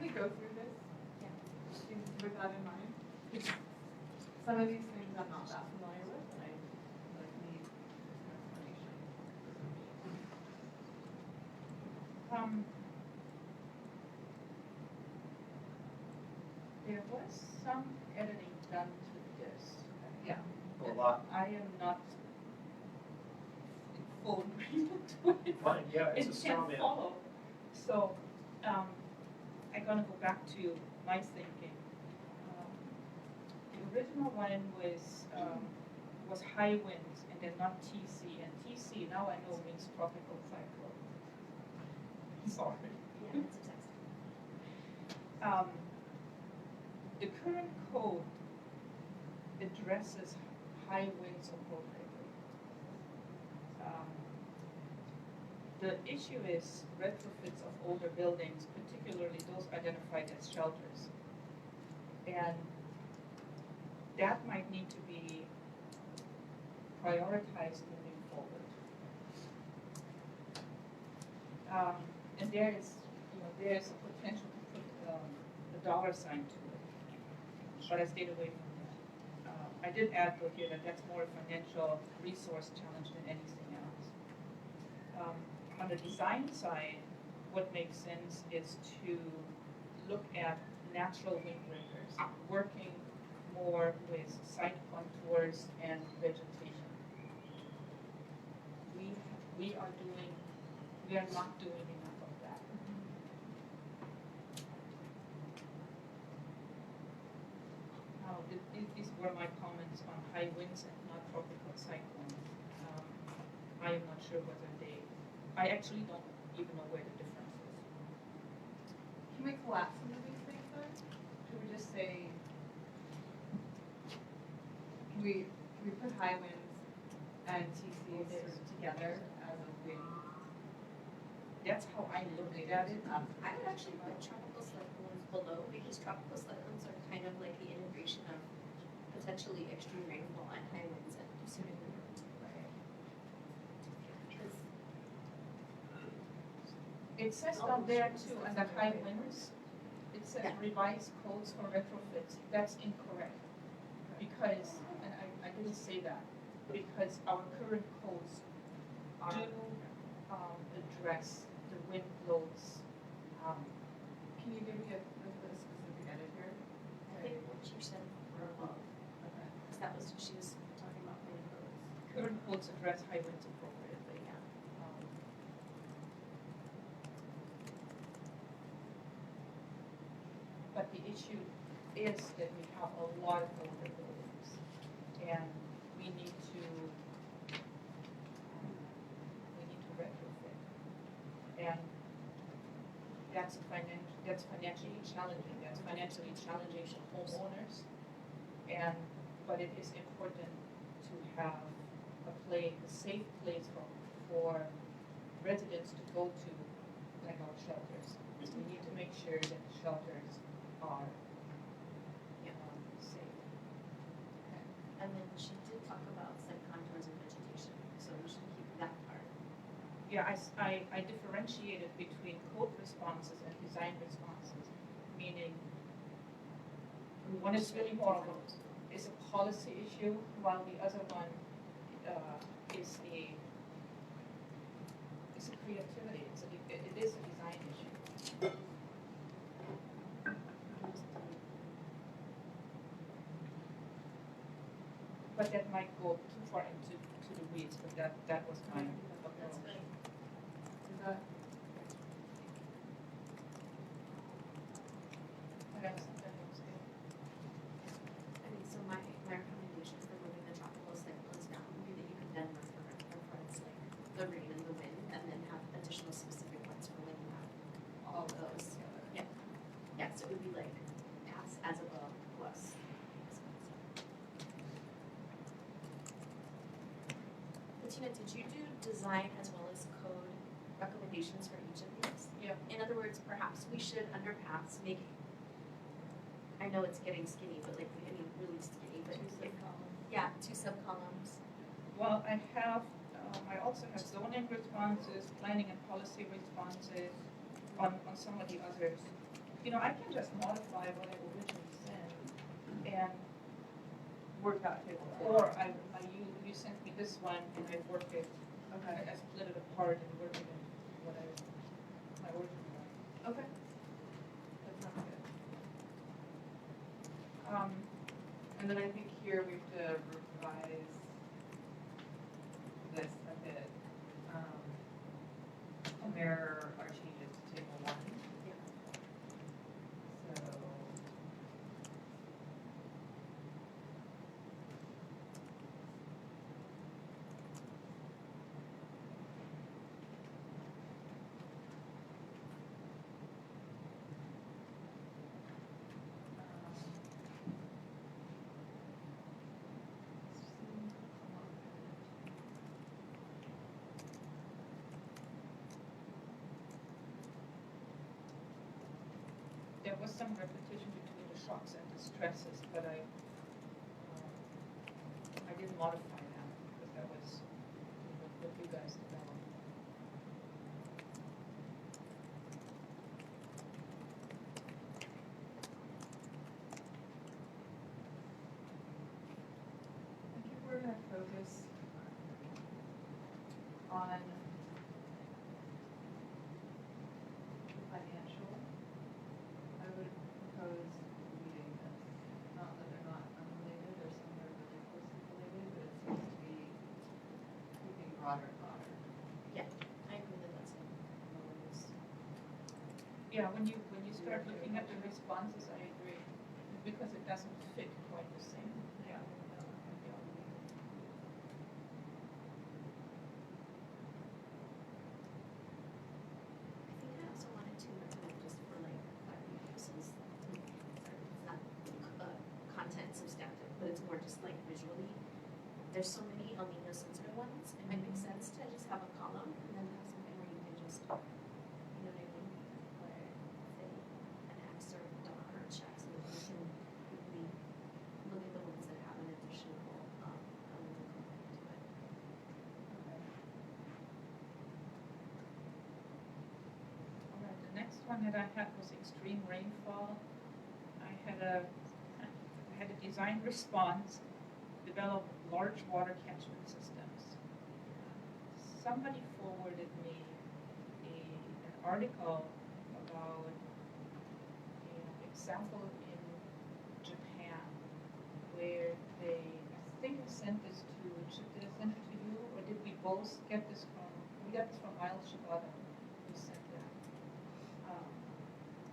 go through this? Yeah. With that in mind? Because some of these things I'm not that familiar with, and I need some explanation. There was some editing done to this. Yeah. A lot. I am not in full agreement with it. Fine, yeah, it's a It straw can't man. follow. So, I'm gonna go back to my thinking. The original one was high winds and then not TC, and TC now I know means tropical cyclone. Sorry. Yeah, that's exactly. The current code addresses high winds appropriately. The issue is retrofits of older buildings, particularly those identified as shelters. And that might need to be prioritized moving forward. And there is a potential to put a dollar sign to it, but I stayed away from that. I did add though here that that's more a financial resource challenge than anything else. On the design side, what makes sense is to look at natural windbreakers, working more with site contours and vegetation. We are not doing enough of that. Now, these were my comments on high winds and not tropical cyclones. I am not sure whether I actually don't even know where the difference is. Can we collapse some of these things then? Should we just say, can we put high winds and TCs sort of together as a wind? That's how I looked at it. I would actually put tropical cyclones below, because tropical cyclones are kind of like the integration of potentially extreme rainfall and high winds and sooner than It says down there too, under high winds, it says revised codes for retrofits. That's incorrect. Because, and I didn't say that, because our current codes do address the wind loads. Can you give me a specific edit roads address high winds appropriately. But the issue is that we have a lot of older buildings, and we need to retrofit. And that's financially challenging, that's financially challenging to homeowners. But it is important to have a safe place for residents to go to, like our shelters. So we need to make sure that the shelters are safe. And then she did talk about site contours and vegetation, so we should keep that part. Yeah, I differentiated between code responses and design responses, meaning one is really more of is a policy issue, while the other one is a creativity. It is a design issue. But that might go too far into the weeds. But that was my approach. That's good. Is that? I got something else here. I mean, so my recommendation for moving the tropical cyclones down would be that you could then reference like the rain and the wind, and then have additional specific ones for when you have all of those. Yeah. Yeah, so it would be like as above plus. Bettina, did you do design as well as code recommendations for each of these? Yeah. In other words, perhaps we should underpass make, I know it's getting skinny, but like, I mean, really skinny, but like, yeah, 2 subcolumns. Well, I also have zoning responses, planning and policy responses on some of the others. You know, I can just modify what I originally sent and work out it. Or you sent me this one and I worked it, I split it apart and worked it in my original one. Okay. That sounds good. And then I think here we have to revise this a bit. And there are changes to table 1. Yeah. So. There was some repetition between the shocks and the stresses, but I didn't modify that because that was what you guys developed. I think we're gonna focus on financial. I would propose reading this, not that they're not unrelated, or some are really closely related, but it seems to be keeping broader and broader. I agree that that's it. Yeah, when you start looking at the responses, I agree, because it doesn't fit quite the same. Yeah. I think I also wanted to recommend just for like purposes, it's not content substantive, but it's more just like visually. There's so many El Nino sensitive ones, it might make sense to just have a column and then have something where you can just, you know what I mean? Where say an X or dot or check so that you can quickly look at the ones that have an additional element component to it. All right, the next one that I had was extreme rainfall. I had a design response, develop large water catchment systems. Somebody forwarded me an article about an example in Japan where they, I think I sent this to, should I send it to you or both get this from, we got this from Miles Shabata, who sent that.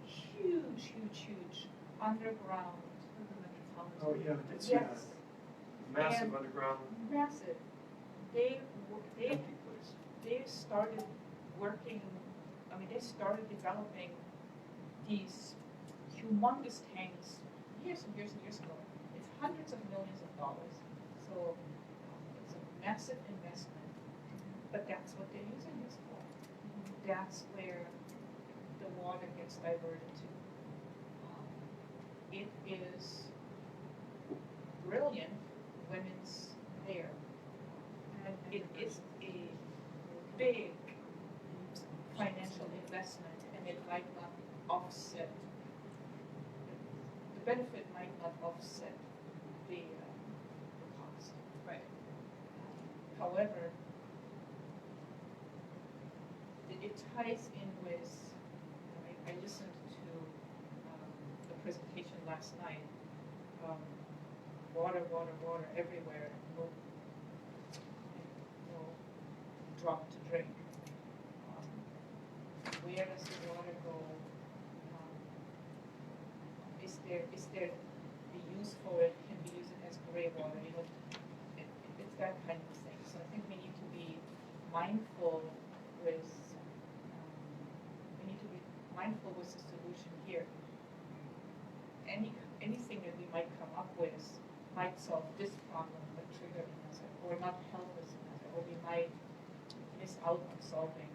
Huge, huge, huge underground metropolitan. Oh, yeah, I did see that. Yes, Massive And- underground massive. They empty place. they started working, I mean, they started developing these humongous tanks years and years and years ago. It's hundreds of millions of dollars. So it's a massive investment, but that's what they're using this for. That's where the water gets diverted to. It is brilliant when it's there. And it is a big financial investment, and it might not offset, the benefit might not offset the cost. Right. However, it ties in with, I listened to the presentation last night, water, water, water everywhere, no drop to drink. Where does the water go? Is there the use for it? Can we use it as gray water? It's that kind of thing. So I think we need to be mindful with the solution here. Anything that we might come up with might solve this problem but trigger another, or not help us another, or we might miss out on solving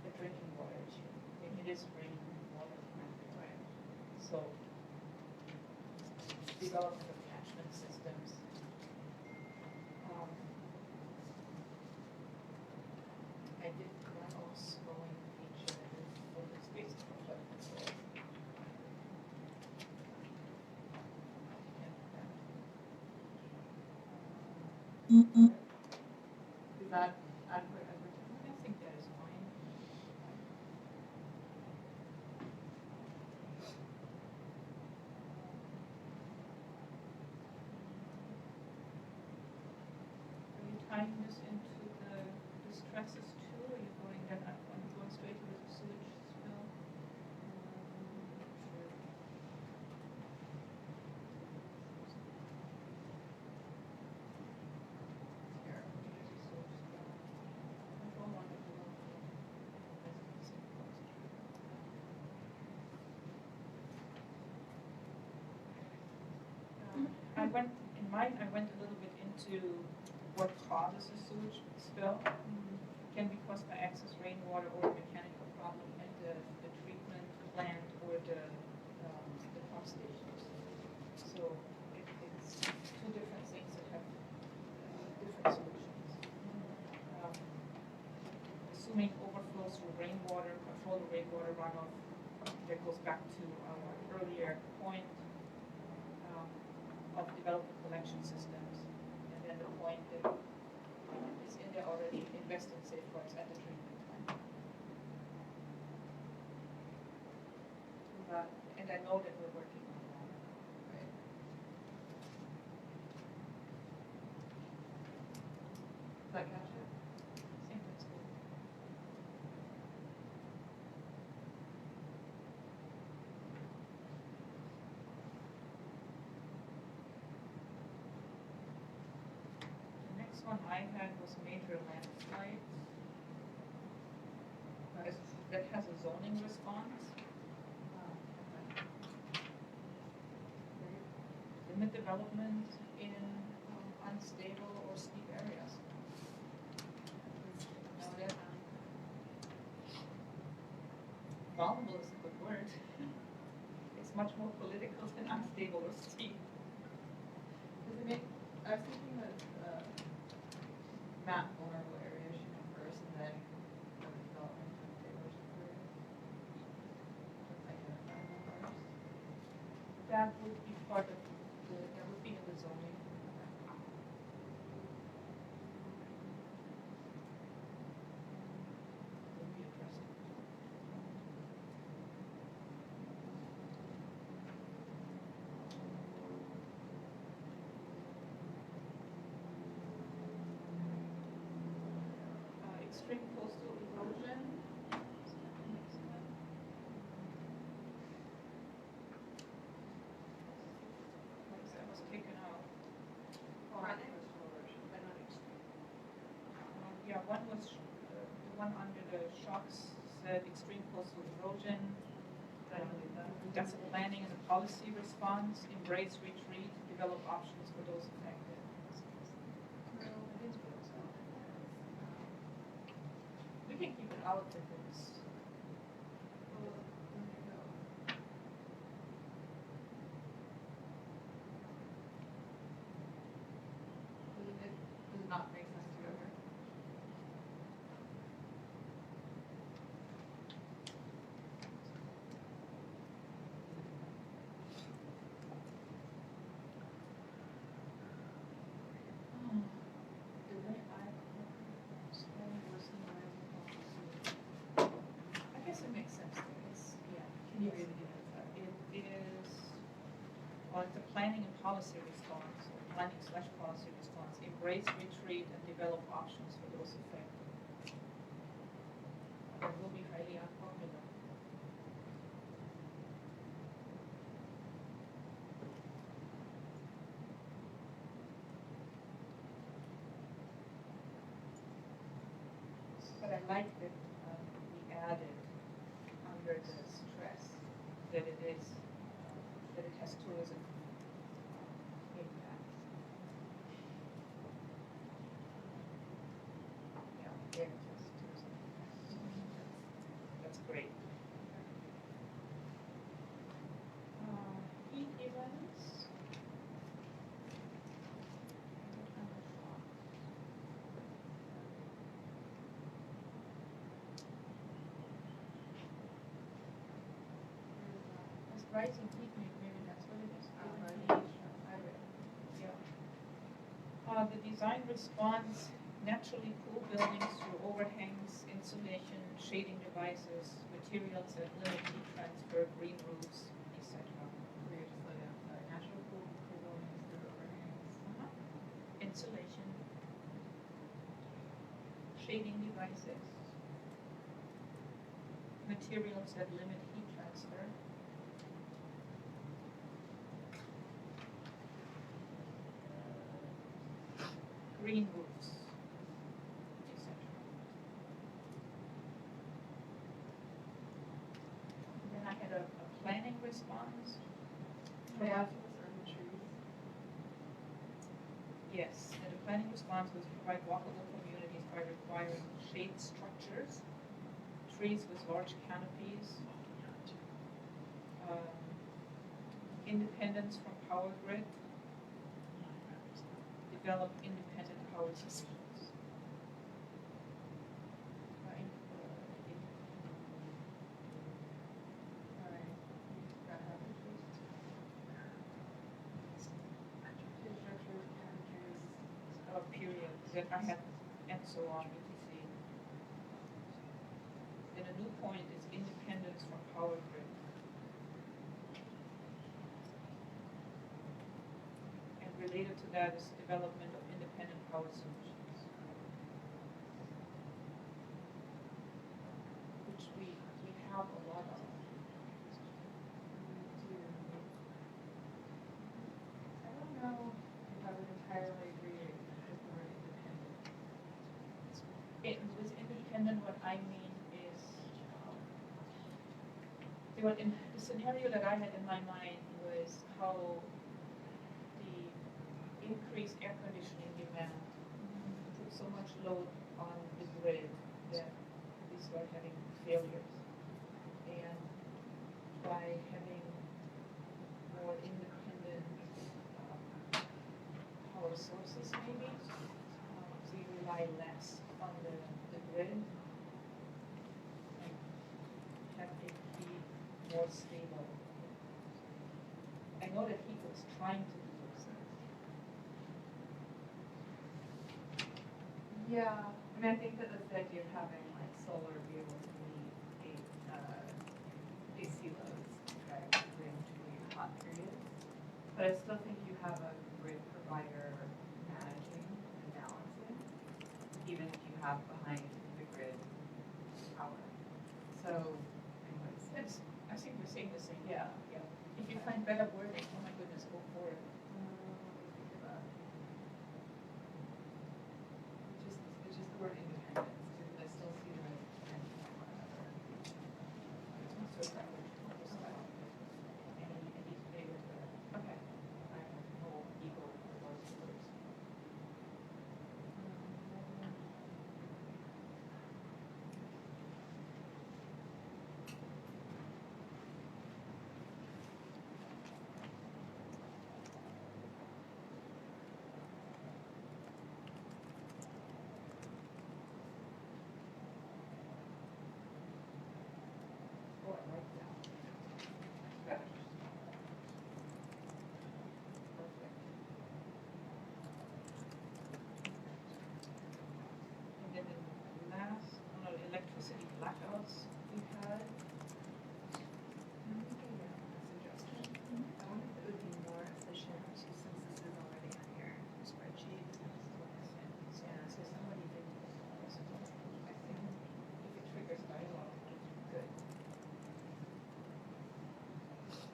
the drinking water issue. I mean, it is raining water. Right. So development of catchment systems. I did one also going feature open space development. Is that adequate advertising? I think that is fine. Are you tying this into the stresses too, or are you going then, are you going straight to the sewage spill? Here, here's the sewage spill. Control on the below. I went, in mine, I went a little bit into what causes a sewage spill. Can be caused by excess rainwater or a mechanical problem at the treatment plant or the pump stations. So it's two different things that have different solutions. Assuming overflows through rainwater, control the rainwater runoff, that goes back to our earlier point of developing collection systems. And then the point that is in there already, invest in safeguards at the treatment plant. And I know that we're working on that. Right. Does that catch it? I think that's good. The next one I had was major landslides. That has a zoning response. Limit development in unstable or steep areas. Now that, vulnerable is a good word. It's much more political than unstable or steep. Does it make, I was thinking that map vulnerable areas should come first and then urban development and neighborhoods areas. Identify them first. That would be part of that would be in the zoning. Would be addressed. extreme coastal erosion. That was taken out. Yeah, one was, the one under the shocks said extreme coastal erosion. That's a planning and a policy response, embrace retreat, develop options for those affected. We can keep it out if it's. Does it not make sense to go here? I guess it makes sense, because, yeah, can you read it again? It is, well, it's a planning and policy response, or planning/policy response, embrace, retreat, and develop options for those affected. That will be highly unpopular. But I like that we added under the stress that it is, that it has tourism impact. Yeah, it has tourism impact. That's great. Heat events. That's rising heat, maybe that's what it is. Yeah. The design response, naturally cool buildings through overhangs, insulation, shading devices, materials that limit heat transfer, green roofs, etc. Natural cool buildings through overhangs. Insulation, shading devices, materials that limit heat transfer, green roofs, etc. Then I had a planning response. Yes, and the planning response was provide walkable communities by requiring shade structures, trees with large canopies, independence from power grid, develop independent power systems. Right? Period, that I have, and so on, etc. Then a new point is independence from power grid. And related to that is development of independent power solutions. Which we have a lot of. I don't know if I would entirely agree with the word independent. With independent, what I mean is, the scenario that I had in my mind was how the increased air conditioning demand put so much load on the grid that we start having failures. And by having more independent power sources maybe, we rely less on the grid and have it be more stable. I know that he was trying to do those things. Yeah, I mean, I think that that's the idea of having like solar be able to meet AC loads, right, during really hot periods. But I still think you have a grid provider managing and balancing, even if you have behind the grid power. So, anyways, I think we're saying the same. Yeah, yeah. If you find better wording, oh my goodness, go for it. It's just the word independence, because I still see them as dependent on one another. So that would almost like any bigger, Okay. I have no ego about words. Oh, I like that. Perfect. And then the last, electricity blackouts we've had. Suggestion. I wonder if it would be more efficient to, since this is already on your spreadsheet. Yeah, so somebody did. I think if it triggers dialogue, it's good.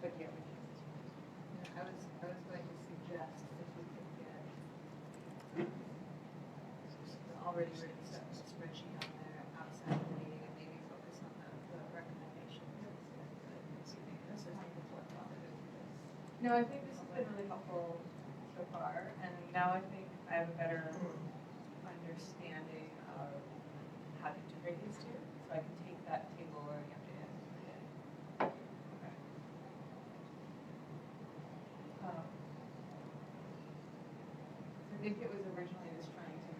But yeah, we can. I was going to suggest if we could get the already written stuff, a spreadsheet on there outside the meeting and maybe focus on the recommendations. This is like the fourth one that is this. No, I think this has been really helpful so far, and now I think I have a better understanding of how to integrate these two, so I can take that table or you have to add it in. Okay. I think it was originally just trying to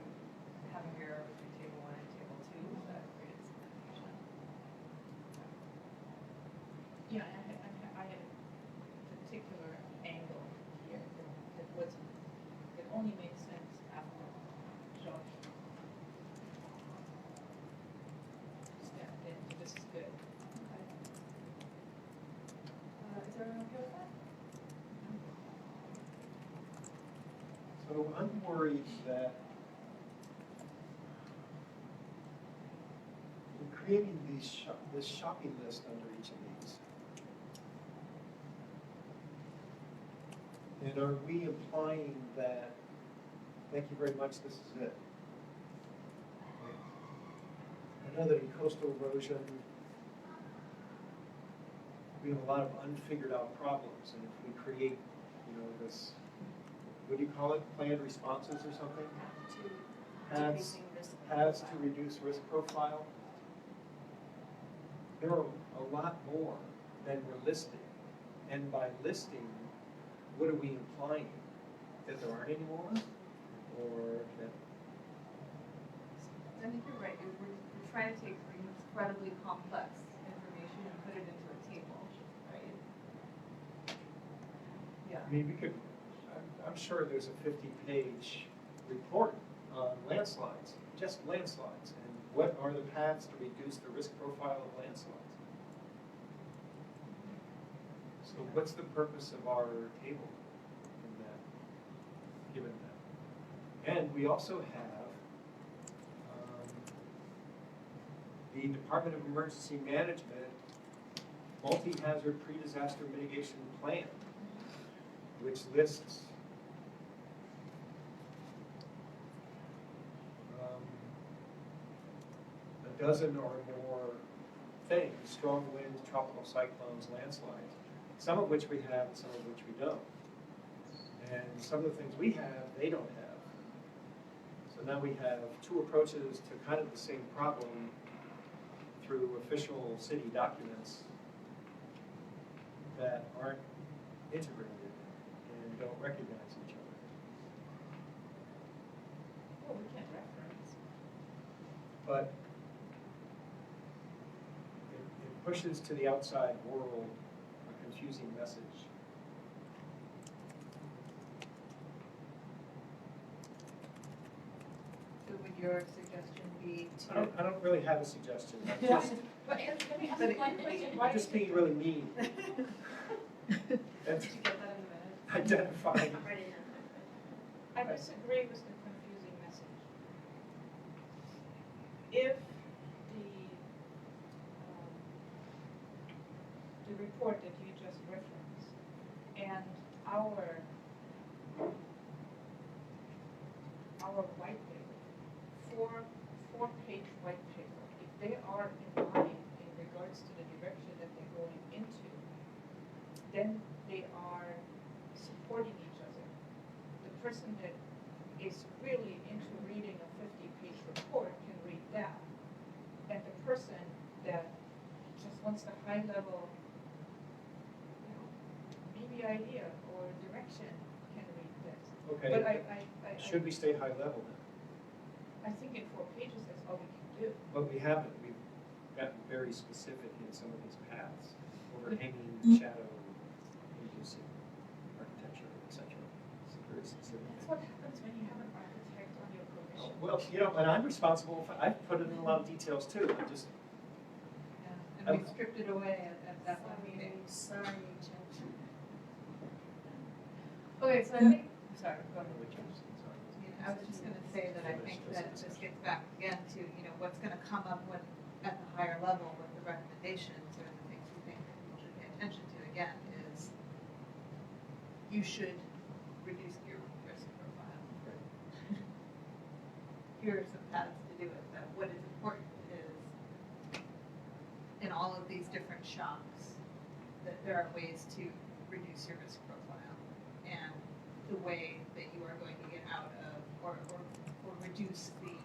have a mirror between table one and table two, so that created some confusion. Yeah, I had a particular angle here that wasn't, it only made sense after Josh stepped in. This is good. Is everyone okay with that? So I'm worried that in creating this shopping list under each of these, and are we implying that, thank you very much, this is it? I know that in coastal erosion, we have a lot of unfigured out problems, and if we create, this, what do you call it, planned responses or something? To Has, decreasing risk. has to reduce risk profile. There are a lot more than we're listing, and by listing, what are we implying? That there aren't any more? Or that, I think you're right, we're trying to take incredibly complex information and put it into a table, right? Yeah. I mean, we could, I'm sure there's a 50-page report on landslides, just landslides, and what are the paths to reduce the risk profile of landslides? So what's the purpose of our table in that, given that? And we also have the Department of Emergency Management multi-hazard pre-disaster mitigation plan, which lists a dozen or more things: strong winds, tropical cyclones, landslides, some of which we have, some of which we don't. And some of the things we have, they don't have. So now we have two approaches to kind of the same problem through official city documents that aren't integrated and don't recognize each other. Well, we can reference. But it pushes to the outside world a confusing message. So would your suggestion be I to? don't really have a suggestion. I'm Yeah. just, But let me ask But you one question. Why I'm just did being really mean. Did That's you get that in the minutes? identifying. Ready now. I disagree with the confusing message. If the report that you just referenced and our white paper, four-page white paper, if they are in line in regards to the direction that they're going into, then they are supporting each other. The person that is really into reading a 50-page report can read that. And the person that just wants the high level, maybe idea or direction can read this. Okay. But Should we stay high level then? I think in 4 pages, that's all we can do. But we haven't, we've gotten very specific in some of these paths, overhanging shadow, inducing architecture, et cetera. It's very specific. That's what happens when you have an architect on your commission. Well, and I'm responsible for, I've put in a lot of details too, I just, Yeah, and we stripped it away at that one meeting. Sorry, Jen. Okay, so I think, sorry, go ahead. which I'm sorry. I was just gonna say that I think that this gets back again to, what's gonna come up when, at the higher level with the recommendations or the things we think people should pay attention to again is you should reduce your risk profile. Here are some paths to do it, but what is important is in all of these different shocks, that there are ways to reduce your risk profile. And the way that you are going to get out of or reduce the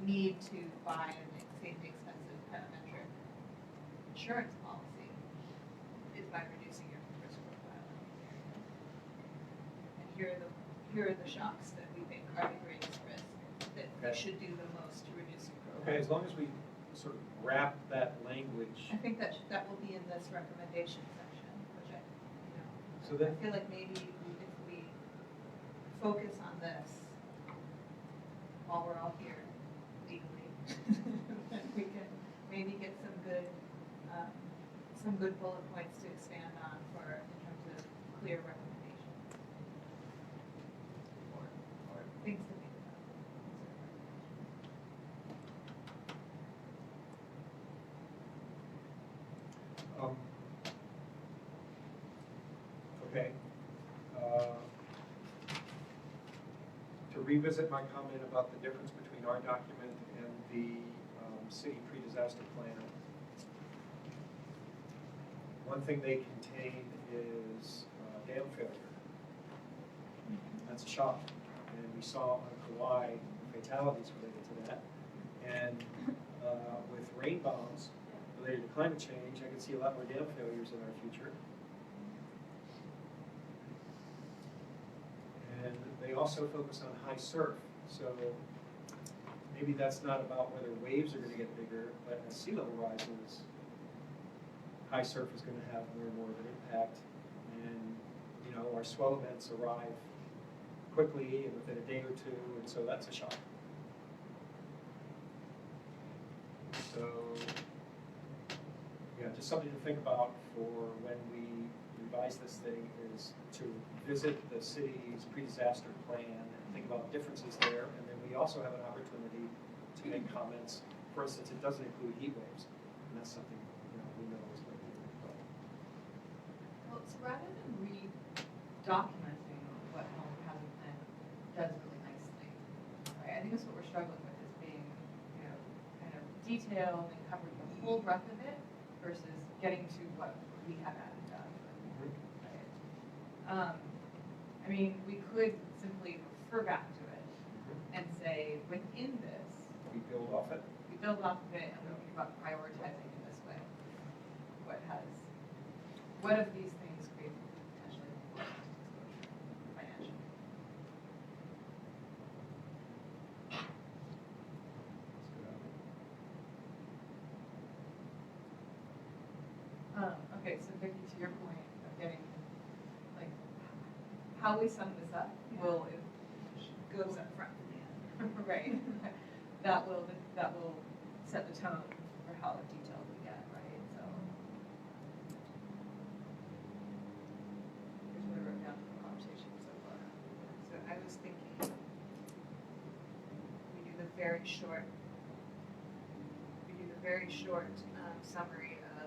need to buy an extremely expensive parametric insurance policy is by reducing your risk profile. And here are the shocks that we think are the greatest risk that we should do the most to reduce your profile. Okay, as long as we sort of wrap that language, I think that will be in this recommendation section, which I so then, feel like maybe if we focus on this while we're all here legally, then we can maybe get some good bullet points to expand on in terms of clear recommendations or things to think about. Okay. To revisit my comment about the difference between our document and the city pre-disaster plan. One thing they contain is dam failure. That's a shock. And we saw on Kauai fatalities related to that. And with rain bombs related to climate change, I can see a lot more dam failures in our future. And they also focus on high surf. So maybe that's not about whether waves are going to get bigger, but as sea level rises, high surf is going to have more and more of an impact. And, our swell events arrive quickly and within a day or two, and so that's a shock. So, yeah, just something to think about for when we revise this thing is to visit the city's pre-disaster plan and think about differences there, and then we also have an opportunity to make comments. For instance, it doesn't include heat waves, and that's something we know is going to be a problem. Well, so rather than re-documenting what Home Housing Plan does really nicely, right? I think that's what we're struggling with is being, kind of detailed and covering the whole breadth of it versus getting to what we have added value. Right? We could simply refer back to it and say within this, We build off it. we build off of it and we think about prioritizing in this way. What of these things create potentially more exposure financially? Okay, so Vicki, to your point of getting, how we sum this up goes up front. Right? That will set the tone for how detailed we get, right? So here's what I wrote down from the conversation so far. So I was thinking we do the very short very short summary of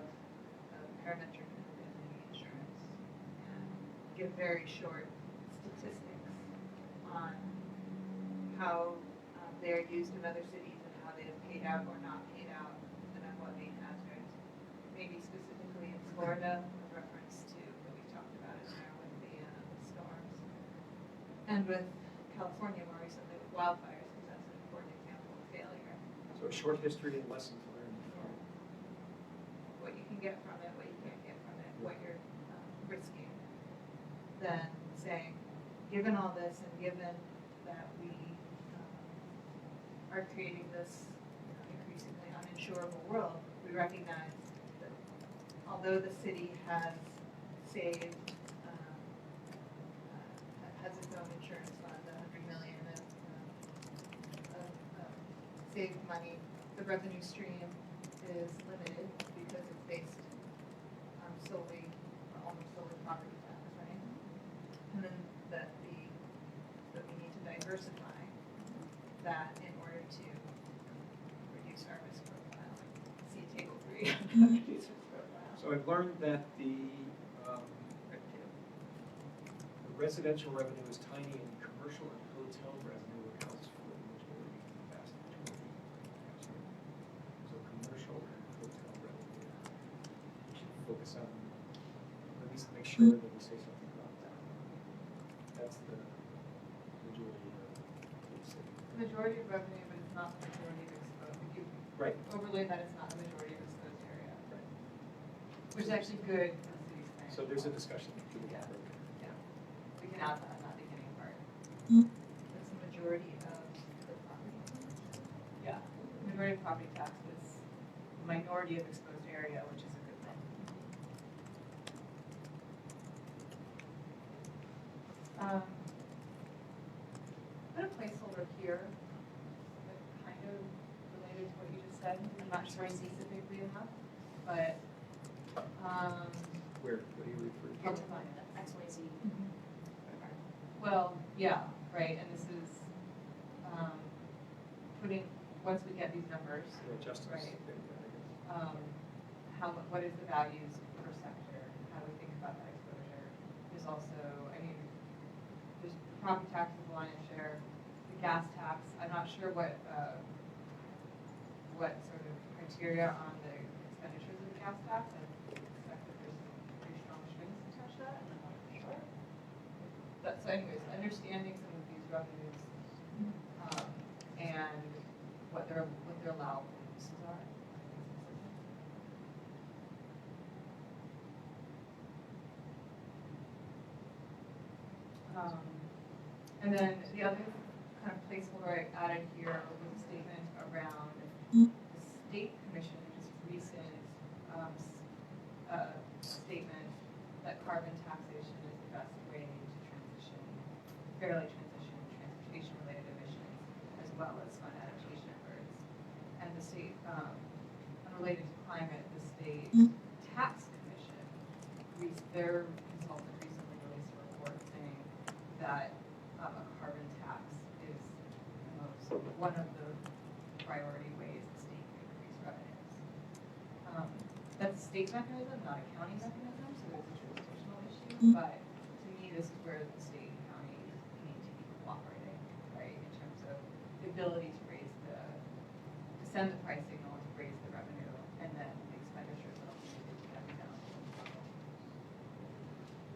parametric indemnity insurance and give very short statistics on how they are used in other cities and how they have paid out or not paid out and on what main hazards. Maybe specifically in Florida, with reference to what we talked about in there with the storms. And with California more recently with wildfires, because that's an important example of failure. So a short history and lessons learned from. What you can get from it, what you can't get from it, what you're risking. Then saying, given all this and given that we are creating this increasingly uninsurable world, we recognize that although the city has saved, has its own insurance fund, $100 million of saved money, the revenue stream is limited because it's based solely, or almost solely property tax, right? And then that we need to diversify that in order to reduce our risk profile. See table 3, reduce risk profile. So I've learned that the residential revenue is tiny and commercial and hotel revenue accounts for the majority, the vast majority. So commercial and hotel revenue, we should focus on, at least make sure that we say something about that. That's the majority of the city. Majority of revenue, but it's not the majority of exposed. You Right. overlay that it's not the majority of exposed area, Right. which is actually good for the city's plan. So there's a discussion. Yeah. We can add that in that beginning part. That's the majority of the property. Yeah, majority of property tax is minority of exposed area, which is a good thing. Put a placeholder here, that kind of related to what you just said. I'm not sure specifically enough, but, Where, what do you refer to? public finance. XYZ. Well, yeah, right, and this is, putting, once we get these numbers, Yeah, justice. Right. Yeah, I guess. what is the values per sector, how do we think about that exposure? There's also, I mean, there's property tax is the lion's share, the gas tax, I'm not sure what sort of criteria on the expenditures of the gas tax, I suspect that there's some pretty strong strings attached to that, and I'm not sure. But, so anyways, understanding some of these revenues, and what their allowable uses are. And then the other kind of placeholder I added here was a statement around the state commission's recent statement that carbon taxation is the best way to fairly transition transportation-related emissions as well as fund adaptation efforts. And the state, unrelated to climate, the state tax commission, their consultant recently released a report saying that a carbon tax is one of the priority ways the state can increase revenues. That's a state mechanism, not a county mechanism, so it's a jurisdictional issue, but to me, this is where the state and county need to be cooperating, right, in terms of the ability to send the price signal to raise the revenue, and then the expenditures that will be coming down.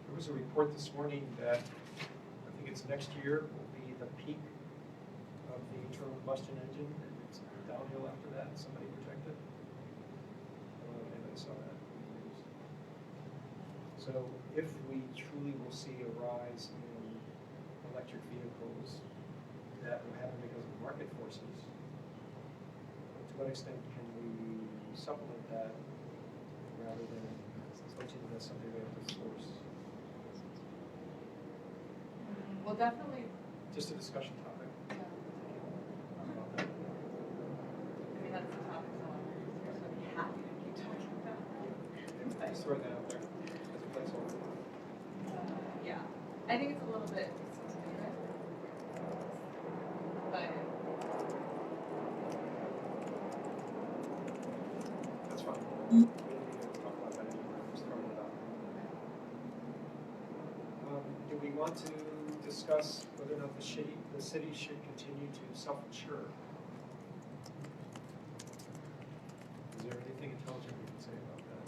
There was a report this morning that I think it's next year will be the peak of the internal combustion engine, and it's downhill after that, somebody projected. I don't know if anybody saw that in the news. So if we truly will see a rise in electric vehicles, that will happen because of market forces. To what extent can we supplement that rather than switching to something we have to force? Well, definitely, Just a discussion topic. yeah. About that. I mean, that's the topic, so I'm happy to keep talking about that. Just throw that out there as a placeholder. Yeah, I think it's a little bit specific, but We didn't even talk about that anymore, I'm just throwing it out. Do we want to discuss whether or not the city should continue to self-insure? Is there anything intelligent we can say about that?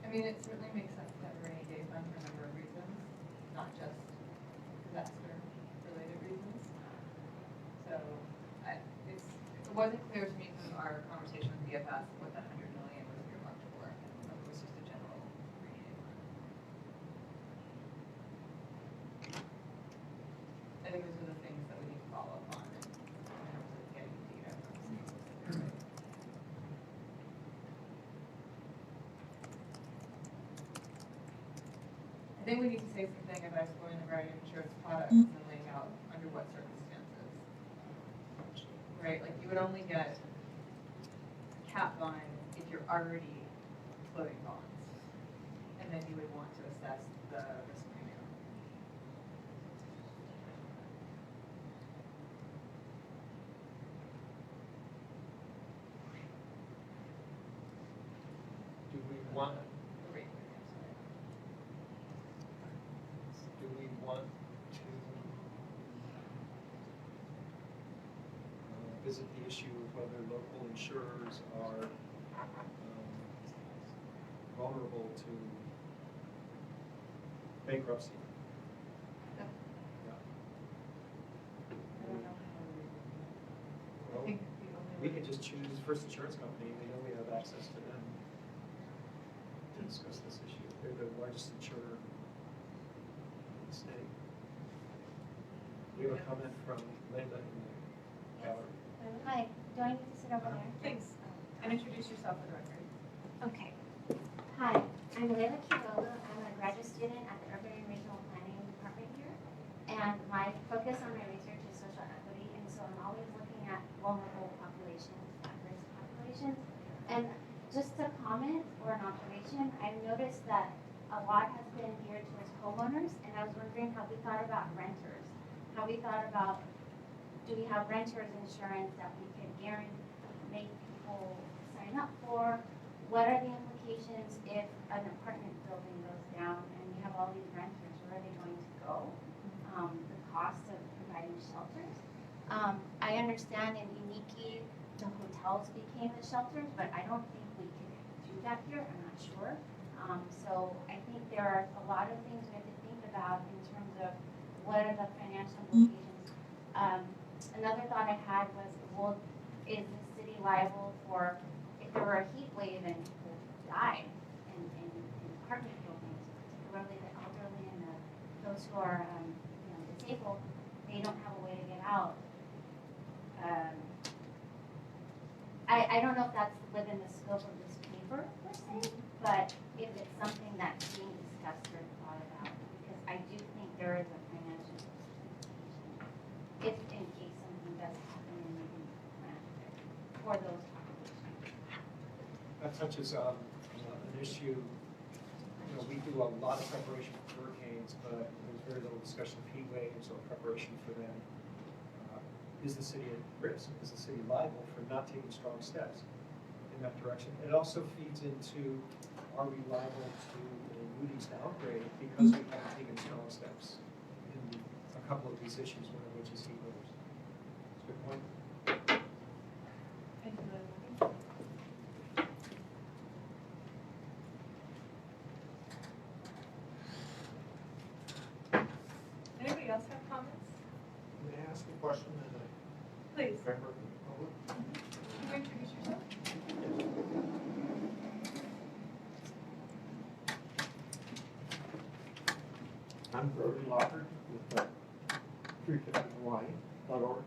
I mean, it certainly makes sense to have a rainy day fund for a number of reasons, not just disaster-related reasons. So, it wasn't clear to me from our conversation with BFS what that 100 million was earmarked for. It was just a general rainy day fund. I think those are the things that we need to follow up on in terms of getting data from the state. I think we need to say something about exploring the variety of insurance products and laying out under what circumstances. Right, like you would only get cat bond if you're already floating bonds. And then you would want to assess the risk premium. Do we want, The rate premium, sorry. do we want to visit the issue of whether local insurers are vulnerable to bankruptcy? No. Yeah. I don't know how we would do that. Well, I think the only we way- can just choose First Insurance Company, we know we have access to them to discuss this issue. They're the largest insurer in the state. We have a comment from Linda in the gallery. Hi, do I need to sit over there? Thanks. And introduce yourself for the record. Okay. Hi, I'm Leila Quiroga. I'm a graduate student at the Urban and Regional Planning Department here. And my focus on my research is social equity, and so I'm always looking at vulnerable populations, at-risk populations. And just a comment or an observation, I've noticed that a lot has been geared towards homeowners, and I was wondering how we thought about renters. How we thought about, do we have renters insurance that we could guarantee, make people sign up for? What are the implications if an apartment building goes down and we have all these renters, where are they going to go? The cost of providing shelters. I understand in Uniki, the hotels became the shelters, but I don't think we can do that here, I'm not sure. So I think there are a lot of things we have to think about in terms of what are the financial implications. Another thought I had was, well, is the city liable for, if there were a heat wave and people died in apartment buildings, particularly the elderly and those who are disabled, they don't have a way to get out. I don't know if that's within the scope of this paper per se, but if it's something that's being discussed or thought about, because I do think there is a financial implication if in case something does happen and we can plan for those populations. That touches on an issue, you know, we do a lot of preparation for hurricanes, but there's very little discussion of heat waves or preparation for them. Is the city at risk? Is the city liable for not taking strong steps in that direction? It also feeds into, are we liable to a Moody's downgrade because we haven't taken strong steps in a couple of these issues, one of which is heat waves? That's a good point. Thank you, Liz. Anybody else have comments? May I ask a question as a Please, member of the public? can you introduce yourself? I'm Brody Lockard with 350Hawaii.org.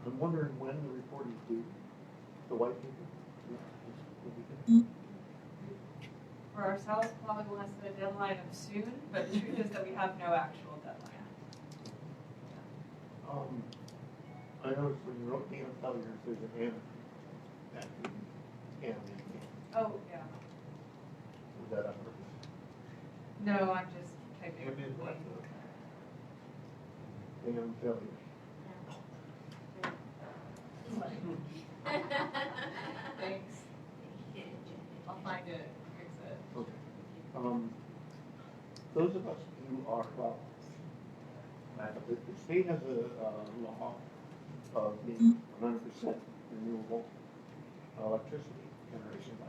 I'm wondering when the report is due, the white paper. For ourselves, probably we'll have to set a deadline of soon, but the truth is that we have no actual deadline. I noticed when you wrote dam failures, there's an N that animated. Oh, yeah. Was that on purpose? No, I'm just typing. What is what? damn failure. Thanks. I'll find it, fix it. Okay. Those of us who are, well, the state has a law of being 100% renewable electricity generation by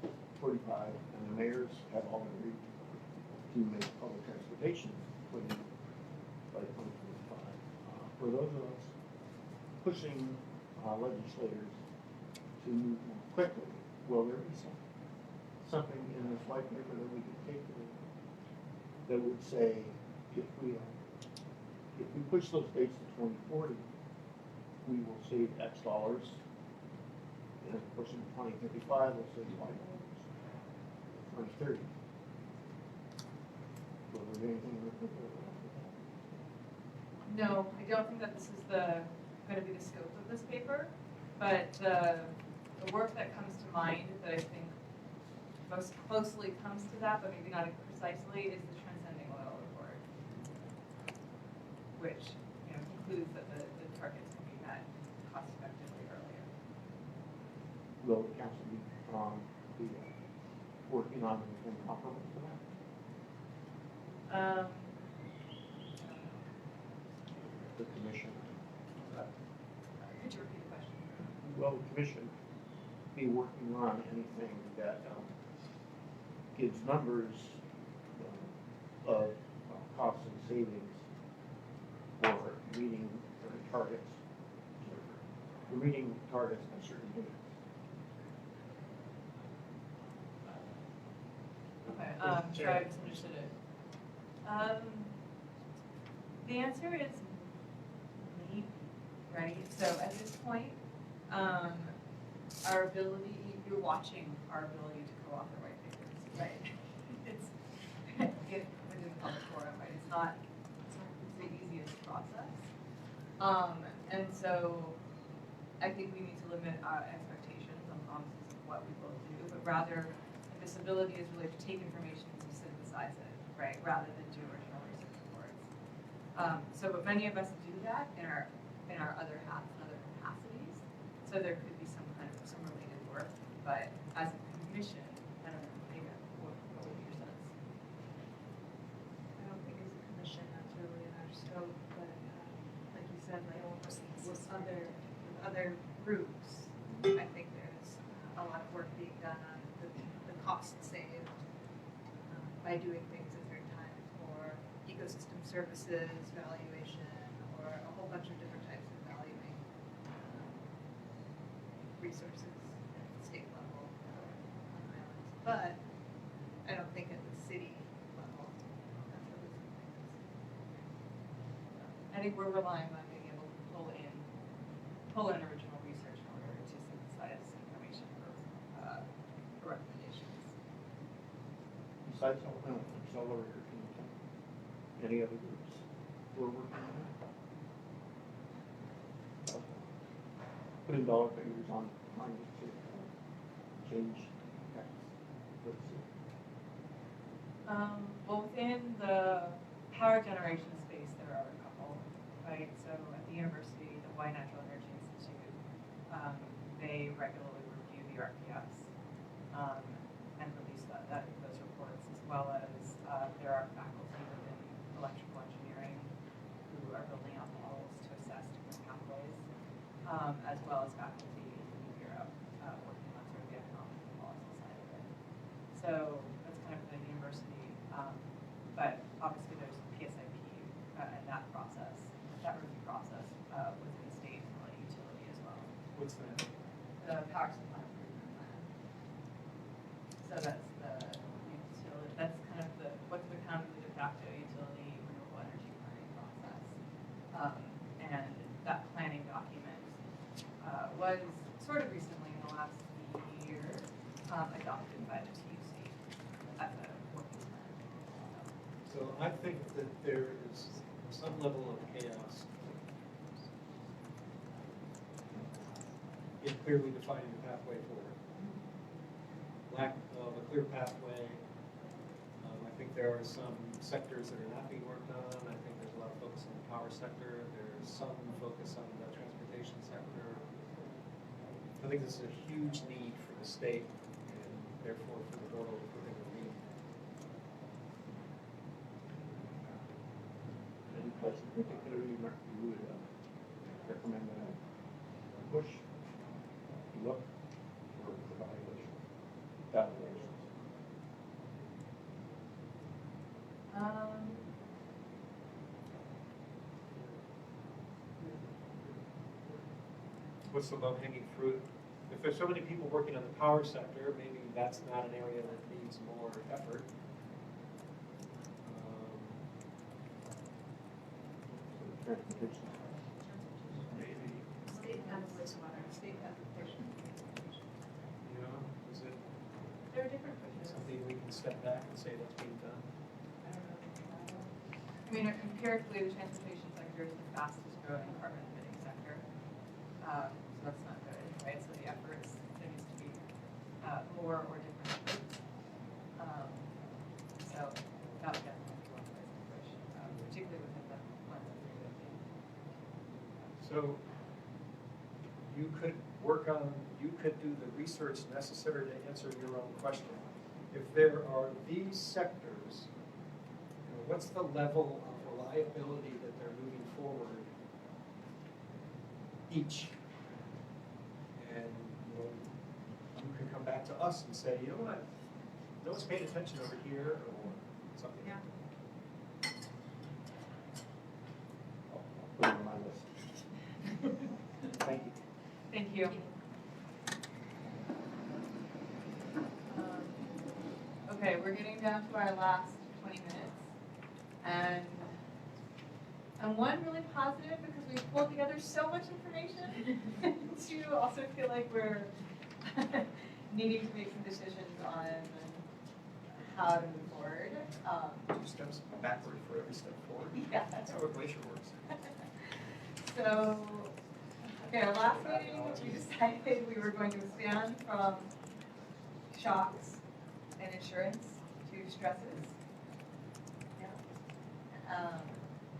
2045, and the mayors have all agreed to make public transportation clean by 2045. For those of us pushing legislators to move more quickly, will there be something in this white paper that we could take that would say, if we push those dates to 2040, we will save X dollars, and if we push them to 2035, we'll save Y dollars. 2030. Will there be anything that we could No, I don't think that this is going to be the scope of this paper, but the work that comes to mind that I think most closely comes to that, but maybe not precisely, is the Transcending Oil Report, which concludes that the targets can be met cost effectively earlier. will the council be working on anything comparable to that? The commission. Could you repeat the question? Will the commission be working on anything that gives numbers of costs and savings for meeting targets, for meeting targets by certain dates? Okay, sorry, I misunderstood it. The answer is maybe, right? So at this point, our ability, you're watching our ability to co-author white papers, right? It's within the public forum, right? It's not the easiest process. And so I think we need to limit our expectations on promises of what we will do, but rather this ability is really to take information and to synthesize it, right? Rather than do original research reports. But many of us do that in our other hats and other capacities. So there could be some related work, but as a commission, I don't know, maybe what would be your sense? I don't think as a commission that's really in our scope, but like you said, like with other groups, I think there's a lot of work being done on the cost saved by doing things at certain times for ecosystem services, valuation, or a whole bunch of different types of valuing resources at the state level on islands. But I don't think at the city level, that's really something I think we're relying on being able to pull in original research in order to synthesize information for recommendations. Besides Accelerator, can you tell me any other groups who are working on that? Putting dollar figures on trying to change tax. Well, within the power generation space, there are a couple, right? So at the university, the Hawaii Natural Energy Institute, they regularly review the RPS and release those reports, as well as there are faculty within electrical engineering who are building out models to assess different pathways, as well as faculty in the Bureau working on sort of the economic and policy side of it. So that's kind of the university. But obviously there's PSIP and that process, that review process within the state and the utility as well. What's that? The power supply improvement plan. So that's the utility, that's kind of what's become the de facto utility renewable energy planning process. And that planning document was sort of recently in the last year adopted by the TUC as a working plan. So I think that there is some level of chaos in clearly defining the pathway forward. Lack of a clear pathway. I think there are some sectors that are not being worked on. I think there's a lot of focus on the power sector. There's some focus on the transportation sector. I think this is a huge need for the state and therefore for the board to intervene. Any place in particular you would recommend push, look, or evaluation, evaluations? What's the low-hanging fruit? If there's so many people working on the power sector, maybe that's not an area that needs more effort. Transportation. Maybe, State and wastewater. State application. you know, is it There are different pushes. something we can step back and say that's being done? I don't know. I mean, empirically, the transportation sector is the fastest growing carbon emitting sector. So that's not good, right? So the efforts, there needs to be more or different efforts. So that would definitely be one place to push, particularly within the one that we're doing. So you could work on, you could do the research necessary to answer your own question. If there are these sectors, you know, what's the level of reliability that they're moving forward each? And you know, you can come back to us and say, you know what, no one's paying attention over here, or something. Yeah. I'll put it on my list. Thank you. Thank you. Okay, we're getting down to our last 20 minutes. And I'm one, really positive because we've pulled together so much information. Two, also feel like we're needing to make some decisions on how to move forward. 2 steps backward for every step forward. Yeah. That's how a glacier works. So, okay, our last meeting, we decided we were going to expand from shocks and insurance to stresses.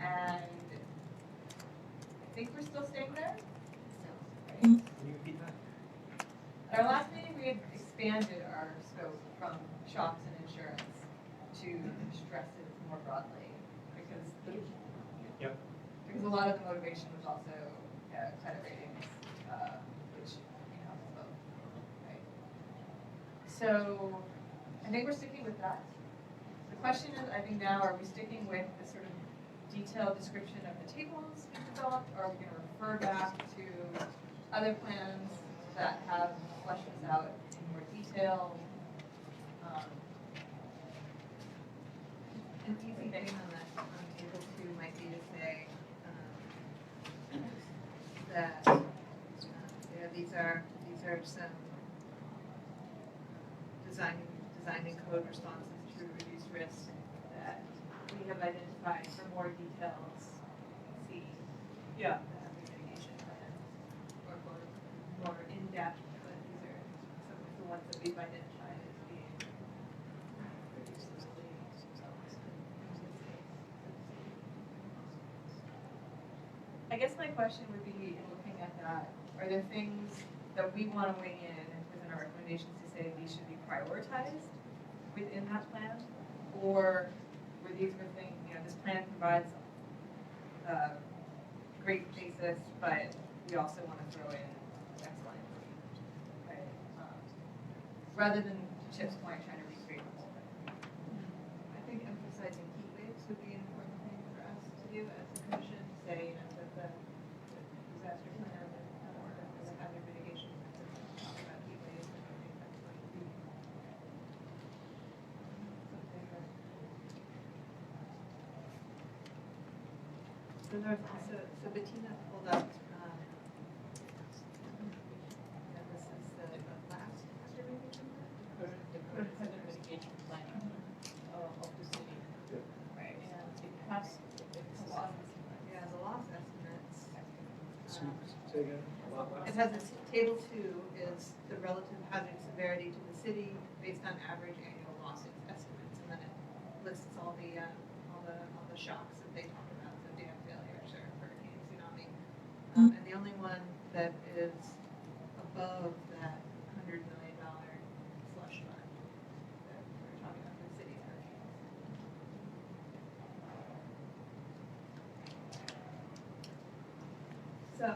And I think we're still staying there. Right? Can you repeat that? At our last meeting, we had expanded our scope from shocks and insurance to stresses more broadly because Yep. because a lot of the motivation was also credit ratings, which has both, right? So I think we're sticking with that. The question is, I think now, are we sticking with the sort of detailed description of the tables we developed, or are we going to refer back to other plans that have fleshed this out in more detail? An easy thing on that, on table 2 might be to say, that, these are some designing code responses to reduce risk that we have identified for more details. See Yeah. the mitigation plan, or more in-depth, but these are some of the ones that we've identified as being reducibly. I guess my question would be, in looking at that, are there things that we want to weigh in within our recommendations to say these should be prioritized within that plan? Or were these were things, this plan provides a great basis, but we also want to throw in X, Y, and Z, right? Rather than, to Chip's point, trying to recreate the whole thing. I think emphasizing heat waves would be an important thing for us to do as a commission, to say, that the disaster plan or the hazard mitigation plan talk about heat waves, and I think that's going to be something that. Then there's also, so Bettina pulled up, that this is the last hazard mitigation plan? The hazard mitigation plan of the city. Right, and it has, it's a lot. Yeah, the loss estimates. Say again? It has a table 2 is the relative hazard severity to the city based on average annual loss estimates, and then it lists all the shocks that they talk about. So only one that is above that $100 million slush fund that we're talking about the city's hurricanes. So,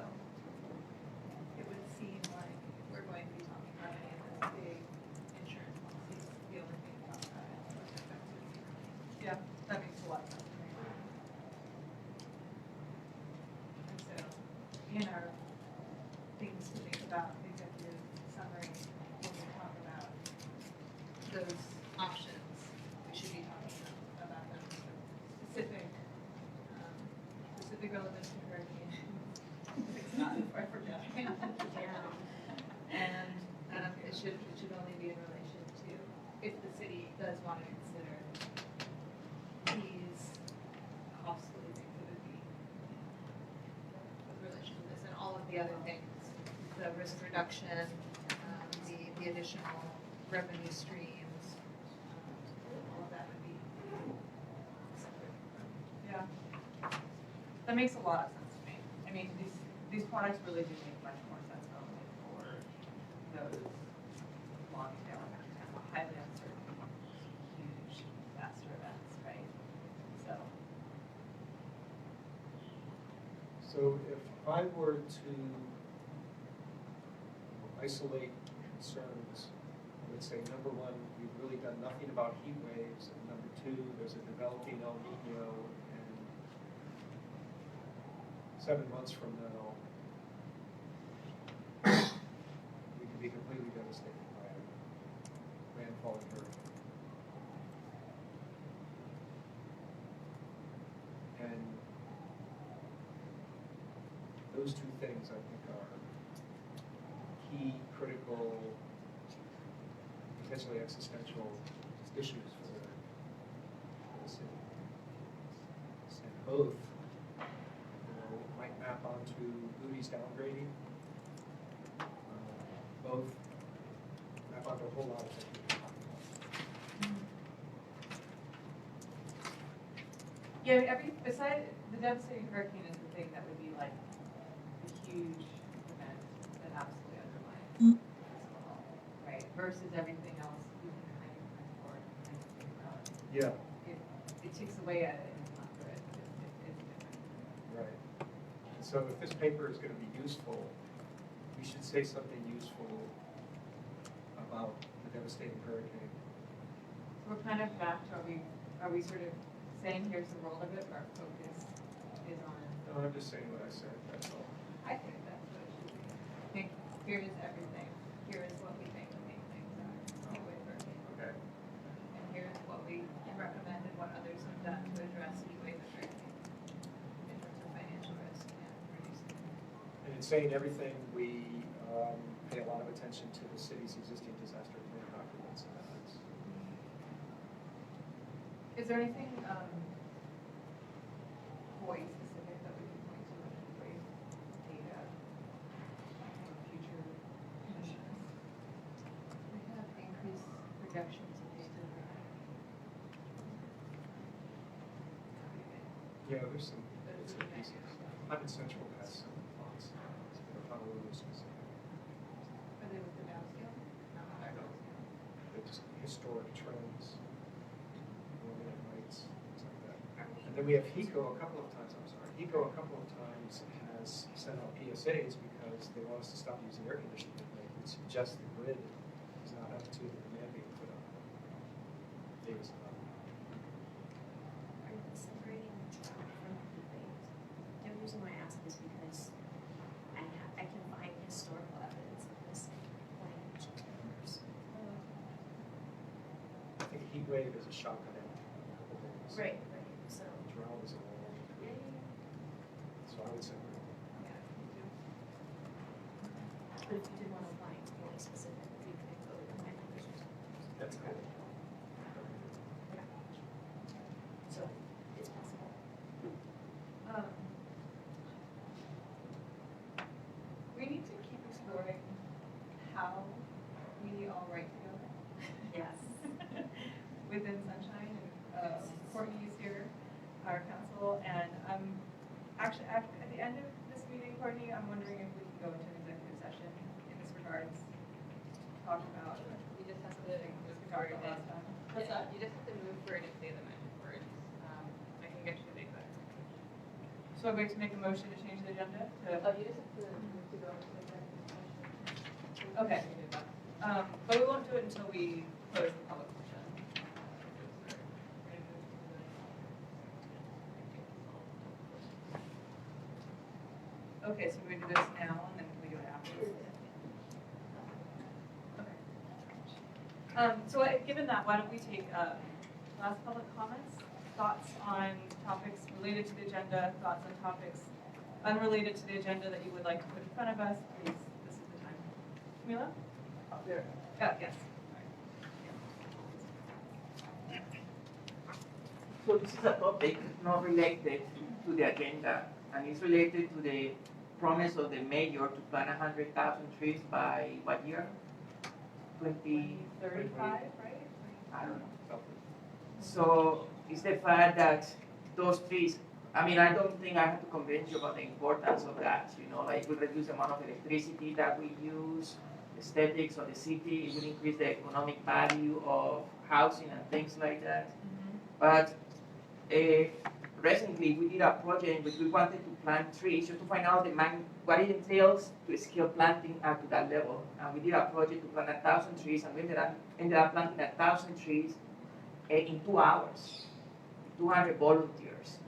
it would seem like if we're going to be talking about any of those big insurance policies, the only thing to talk about is what's affected. Yeah, that makes a lot of sense to me. And so, in our things to think about, executive summary, when we talk about those options, we should be talking about them specific, specific relevance to hurricanes. It's not, I forgot. And it should only be in relation to if the city does want to consider these costly things that would be with relation to this and all of the other things, the risk reduction, the additional revenue streams, all of that would be separate. Yeah. That makes a lot of sense to me. I mean, these products really do make much more sense only for those long tail, highly uncertain, huge disaster events, right? So if I were to isolate concerns, I would say, number one, we've really done nothing about heat waves, and number two, there's a developing El Nino, and 7 months from now, we could be completely devastated by a landfalling hurricane. And those two things, I think, are key, critical, potentially existential issues for the city. And both, might map onto Moody's downgrading. Both map onto a whole lot of things. Yeah, beside the devastating hurricane is the thing that would be like a huge event that absolutely undermines this all, right? Versus everything else we can kind of plan for and kind of think about. Yeah. It takes away at it and it's not good. It's different. Right. And so if this paper is going to be useful, we should say something useful about the devastating hurricane. So we're kind of back to, are we sort of saying here's the role of it, but our focus is on, No, I'm just saying what I said, that's all. I think that's what it should be. I think here is everything. Here is what we think the main things are with hurricane. Okay. And here is what we recommend and what others have done to address heat wave and hurricane in terms of financial risk and reducing. And in saying everything, we pay a lot of attention to the city's existing disaster plan documents and methods. Is there anything Hawaii specific that we can point to in heat wave data for future commissions? We have increased projections based on Yeah, there's some bits and pieces. Climate Central has some thoughts, they're probably really specific. Are they with the downscale? No, I don't. They're just historic trends, overnight nights, things like that. And then we have HECO a couple of times, HECO a couple of times has sent out PSAs because they want us to stop using air conditioning at night, which suggests the grid is not up to the demand being put on. Davis. Are you separating drought from heat waves? The reason why I ask is because I can find historical evidence of this language in numbers. I think heat wave is a shock event. A couple days. Right, so. Drought is a long. So I would say. But if you did want to apply really specific, you could go to my numbers. That's good. So it's possible. We need to keep exploring how we all write together. Yes. Within Sunshine, and Courtney is here, our council, and actually at the end of this meeting, Courtney, I'm wondering if we can go into an executive session in this regards, talk about. You just have to something move we for talked it. about last time. What's that? You just have to move for it and say the magic words. I can get you the exact. So I'm going to make a motion to change the agenda to. Oh, you just have to move to go into executive session. Okay. But we won't do it until we close the public portion. Okay, so we're gonna do this now and then we do it afterwards. Okay. So given that, why don't we take last public comments, thoughts on topics related to the agenda, thoughts on topics unrelated to the agenda that you would like to put in front of us, please, this is the time. Camila? Up there. Yes. So this is a topic not related to the agenda, and it's related to the promise of the mayor to plant 100,000 trees by what year? 35, right? I don't know. So it's the fact that those trees, I mean, I don't think I have to convince you about the importance of that, you know, like it will reduce the amount of electricity that we use, aesthetics of the city, it will increase the economic value of housing and things like that. But recently we did a project in which we wanted to plant trees just to find out what it entails to scale planting up to that level. And we did a project to plant 1,000 trees, and we ended up planting 1,000 trees in 2 hours, 200 volunteers.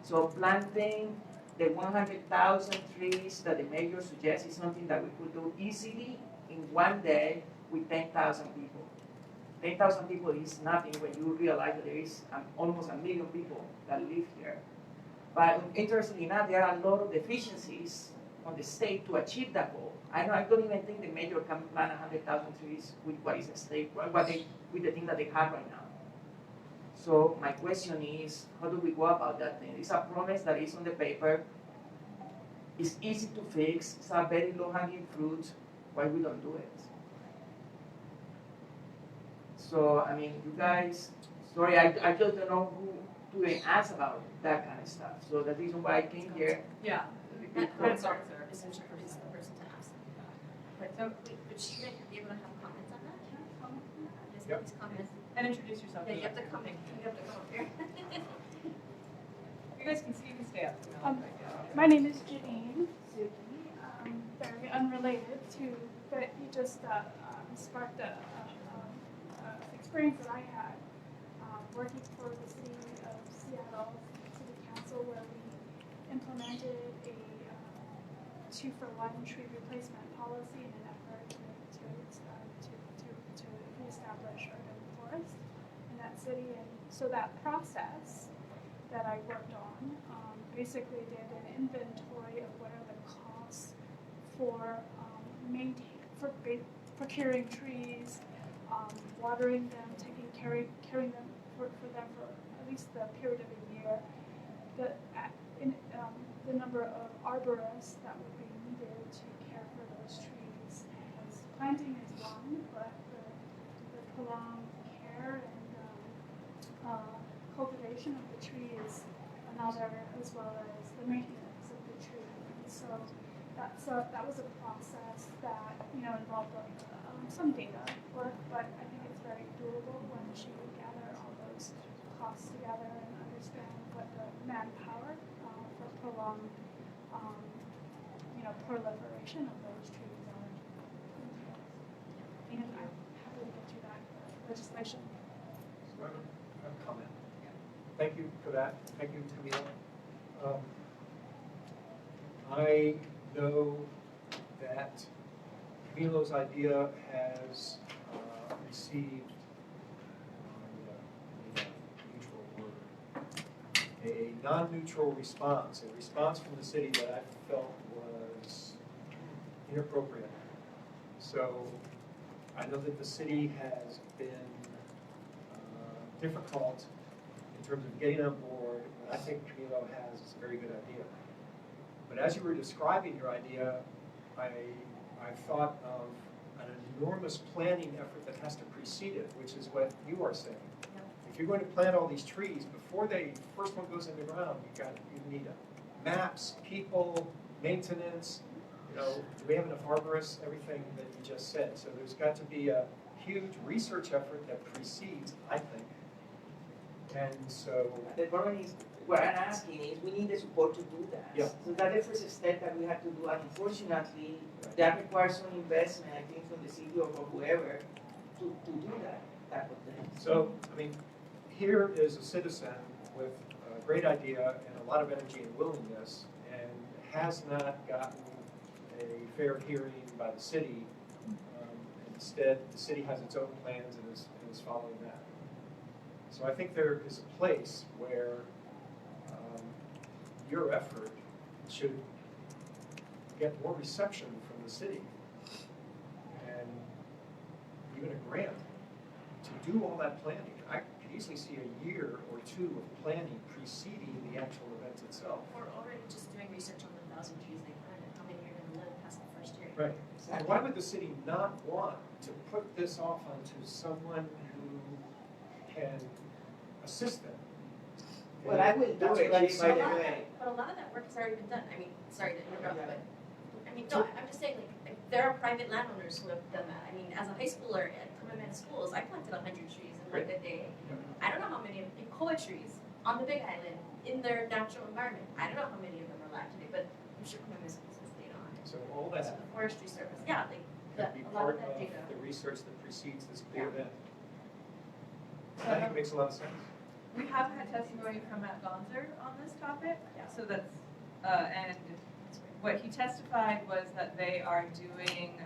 So planting the 100,000 trees that the mayor suggests is something that we could do easily in one day with 10,000 people. 10,000 people is nothing when you realize that there is almost 1 million people that live here. But interestingly enough, there are a lot of deficiencies on the state to achieve that goal. I don't even think the mayor can plant 100,000 trees with what is at stake, with the thing that they have right now. So my question is, how do we go about that thing? It's a promise that is on the paper. It's easy to fix. It's a very low-hanging fruit. Why we don't do it? So, I mean, you guys, sorry, I just don't know who to even ask about that kind of stuff. So the reason why I came here. Yeah. That's our essential person to ask. Right, so, But she might be able to have comments on that. Just Yep. please comment. and introduce yourself. Yeah, you have to come in. You have to come up here. You guys can see, you can stay up. My name is Janine Zuki. Very unrelated to, but you just sparked a experience that I had working for the city of Seattle City Council, where we implemented a 2-for-1 tree replacement policy in an effort to reestablish urban forest in that city. And so that process that I worked on basically did an inventory of what are the costs for procuring trees, watering them, caring them for them for at least the period of a year. The number of arborists that would be needed to care for those trees. Because planting is one, but the prolonged care and cultivation of the tree is another, as well as the maintenance of the tree. And so that was a process that involved some data work, but I think it's very doable when she would gather all those costs together and understand what the manpower for prolonged proliferation of those trees are. And I'm happy to get you that legislation. So I have a comment. Thank you for that. Thank you, Camila. I know that Camilo's idea has received neutral word, a non-neutral response, a response from the city that I felt was inappropriate. So I know that the city has been difficult in terms of getting on board. I think Camilo has a very good idea. But as you were describing your idea, I thought of an enormous planning effort that has to precede it, which is what you are saying. If you're going to plant all these trees, before the first one goes in the ground, you need maps, people, maintenance, do we have enough arborists, everything that you just said. So there's got to be a huge research effort that precedes, I think. And so, The problem is, what I'm asking is, we need the support to do that. Yeah. So that's the first step that we have to do, and unfortunately, that requires some investment, I think, from the city or from whoever, to do that type of thing. so, I mean, here is a citizen with a great idea and a lot of energy and willingness, and has not gotten a fair hearing by the city. Instead, the city has its own plans and is following that. So I think there is a place where your effort should get more reception from the city, and even a grant to do all that planning. I could easily see a year or two of planning preceding the actual event itself. Or already just doing research on the 1,000 trees they planted, how many are gonna live past the first year? Right. And why would the city not want to put this off onto someone who can assist them? Well, I will do That's it, what I'm by the saying. way. But a lot of that work has already been done, I mean, sorry to interrupt, Yeah. but, I mean, no, I'm just saying, like, there are private landowners who have done that. I mean, as a high schooler at Permanent Schools, I planted 100 trees in like a day. I don't know how many, Koa trees on the Big Island, in their natural environment. I don't know how many of them are left today, but I'm sure Permanent Schools has data on it. So all So that the Forestry Service, yeah, like, could be a lot part of that of data. the research that precedes this big Yeah. event. I think it makes a lot of sense. We have had testimony from Matt Gonzer on this topic, Yeah. so that's, and what he testified was that they are doing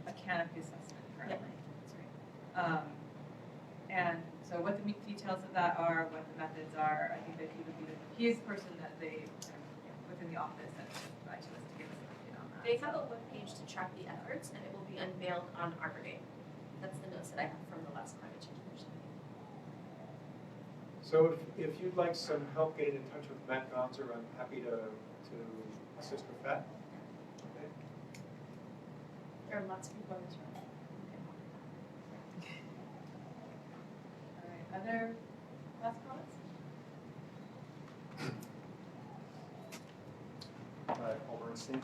a canopy assessment currently. And so what the details of that are, what the methods are, I think that he is the person that they, within the office, that should provide to us to give us an update on that. They have a webpage to track the efforts, and it will be unveiled on Arbor Day. That's the notes that I have from the last climate change commission meeting. So if you'd like some help getting in touch with Matt Gonzer, I'm happy to assist with that. Okay. There are lots of people in this room. All right, other last comments? Hi, Paul Bernstein.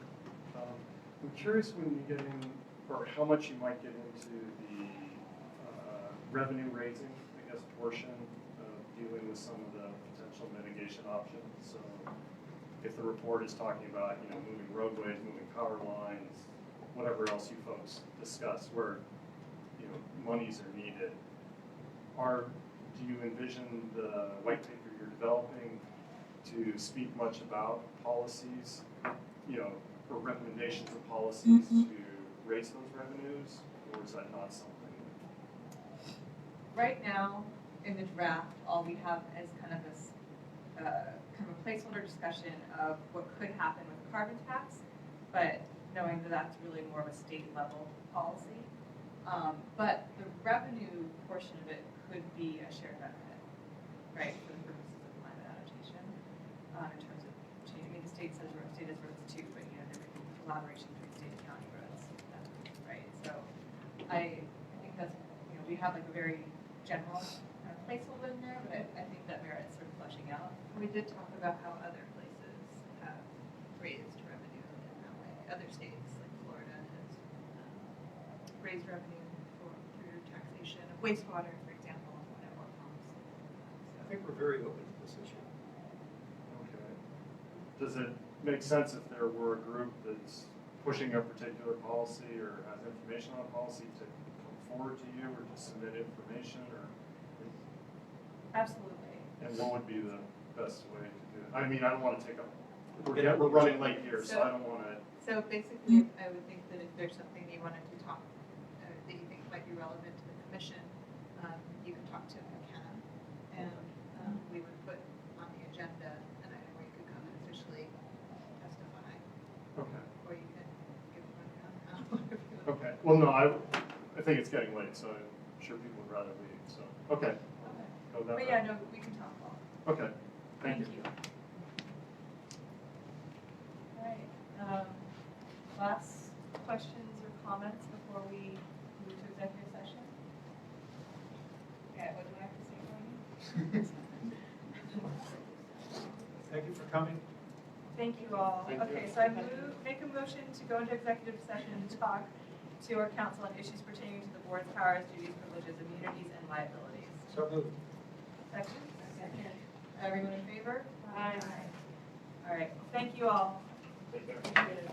I'm curious when you get in, or how much you might get into the revenue raising, I guess, portion of dealing with some of the potential mitigation options. So if the report is talking about, moving roadways, moving power lines, whatever else you folks discuss where, monies are needed, do you envision the white paper you're developing to speak much about policies, or recommendations of policies to raise those revenues, or is that not something? Right now, in the draft, all we have is kind of this, kind of a placeholder discussion of what could happen with the carbon tax, but knowing that that's really more of a state level policy. But the revenue portion of it could be a shared benefit, right, for the purposes of climate adaptation, in terms of changing, the state says state has roads too, but there could be collaboration between state and county roads, right? So I think that's, we have like a very general kind of placeholder in there, but I think that merits sort of fleshing out. We did talk about how other places have raised revenue in that way. Other states, like Florida, has raised revenue through taxation of wastewater, for example, at more pumps. I think we're very open to this issue. Okay. Does it make sense if there were a group that's pushing a particular policy or has information on a policy to come forward to you or to submit information, or? Absolutely. And what would be the best way to do it? I mean, I don't want to take up, we're running late here, so I don't want to. So basically, I would think that if there's something that you wanted to talk, that you think might be relevant to the commission, you can talk to McKenna, and we would put on the agenda an item where you could come and officially testify, Okay. or you can give a rundown now, whatever you want. Okay. Well, no, I think it's getting late, so I'm sure people would rather leave, so, okay. Okay. Go that But way. yeah, no, we can talk all. Okay, thank you. All right, last questions or comments before we move to executive session? Yeah, what do I have to say for you? Thank you for coming. Thank you all. Thank you. Okay, so I make a motion to go into executive session to talk to our council on issues pertaining to the board's powers, duties, privileges, immunities, and liabilities. So moved. Second? Everyone in favor? Aye. All right, thank you all. Take care. Appreciate it.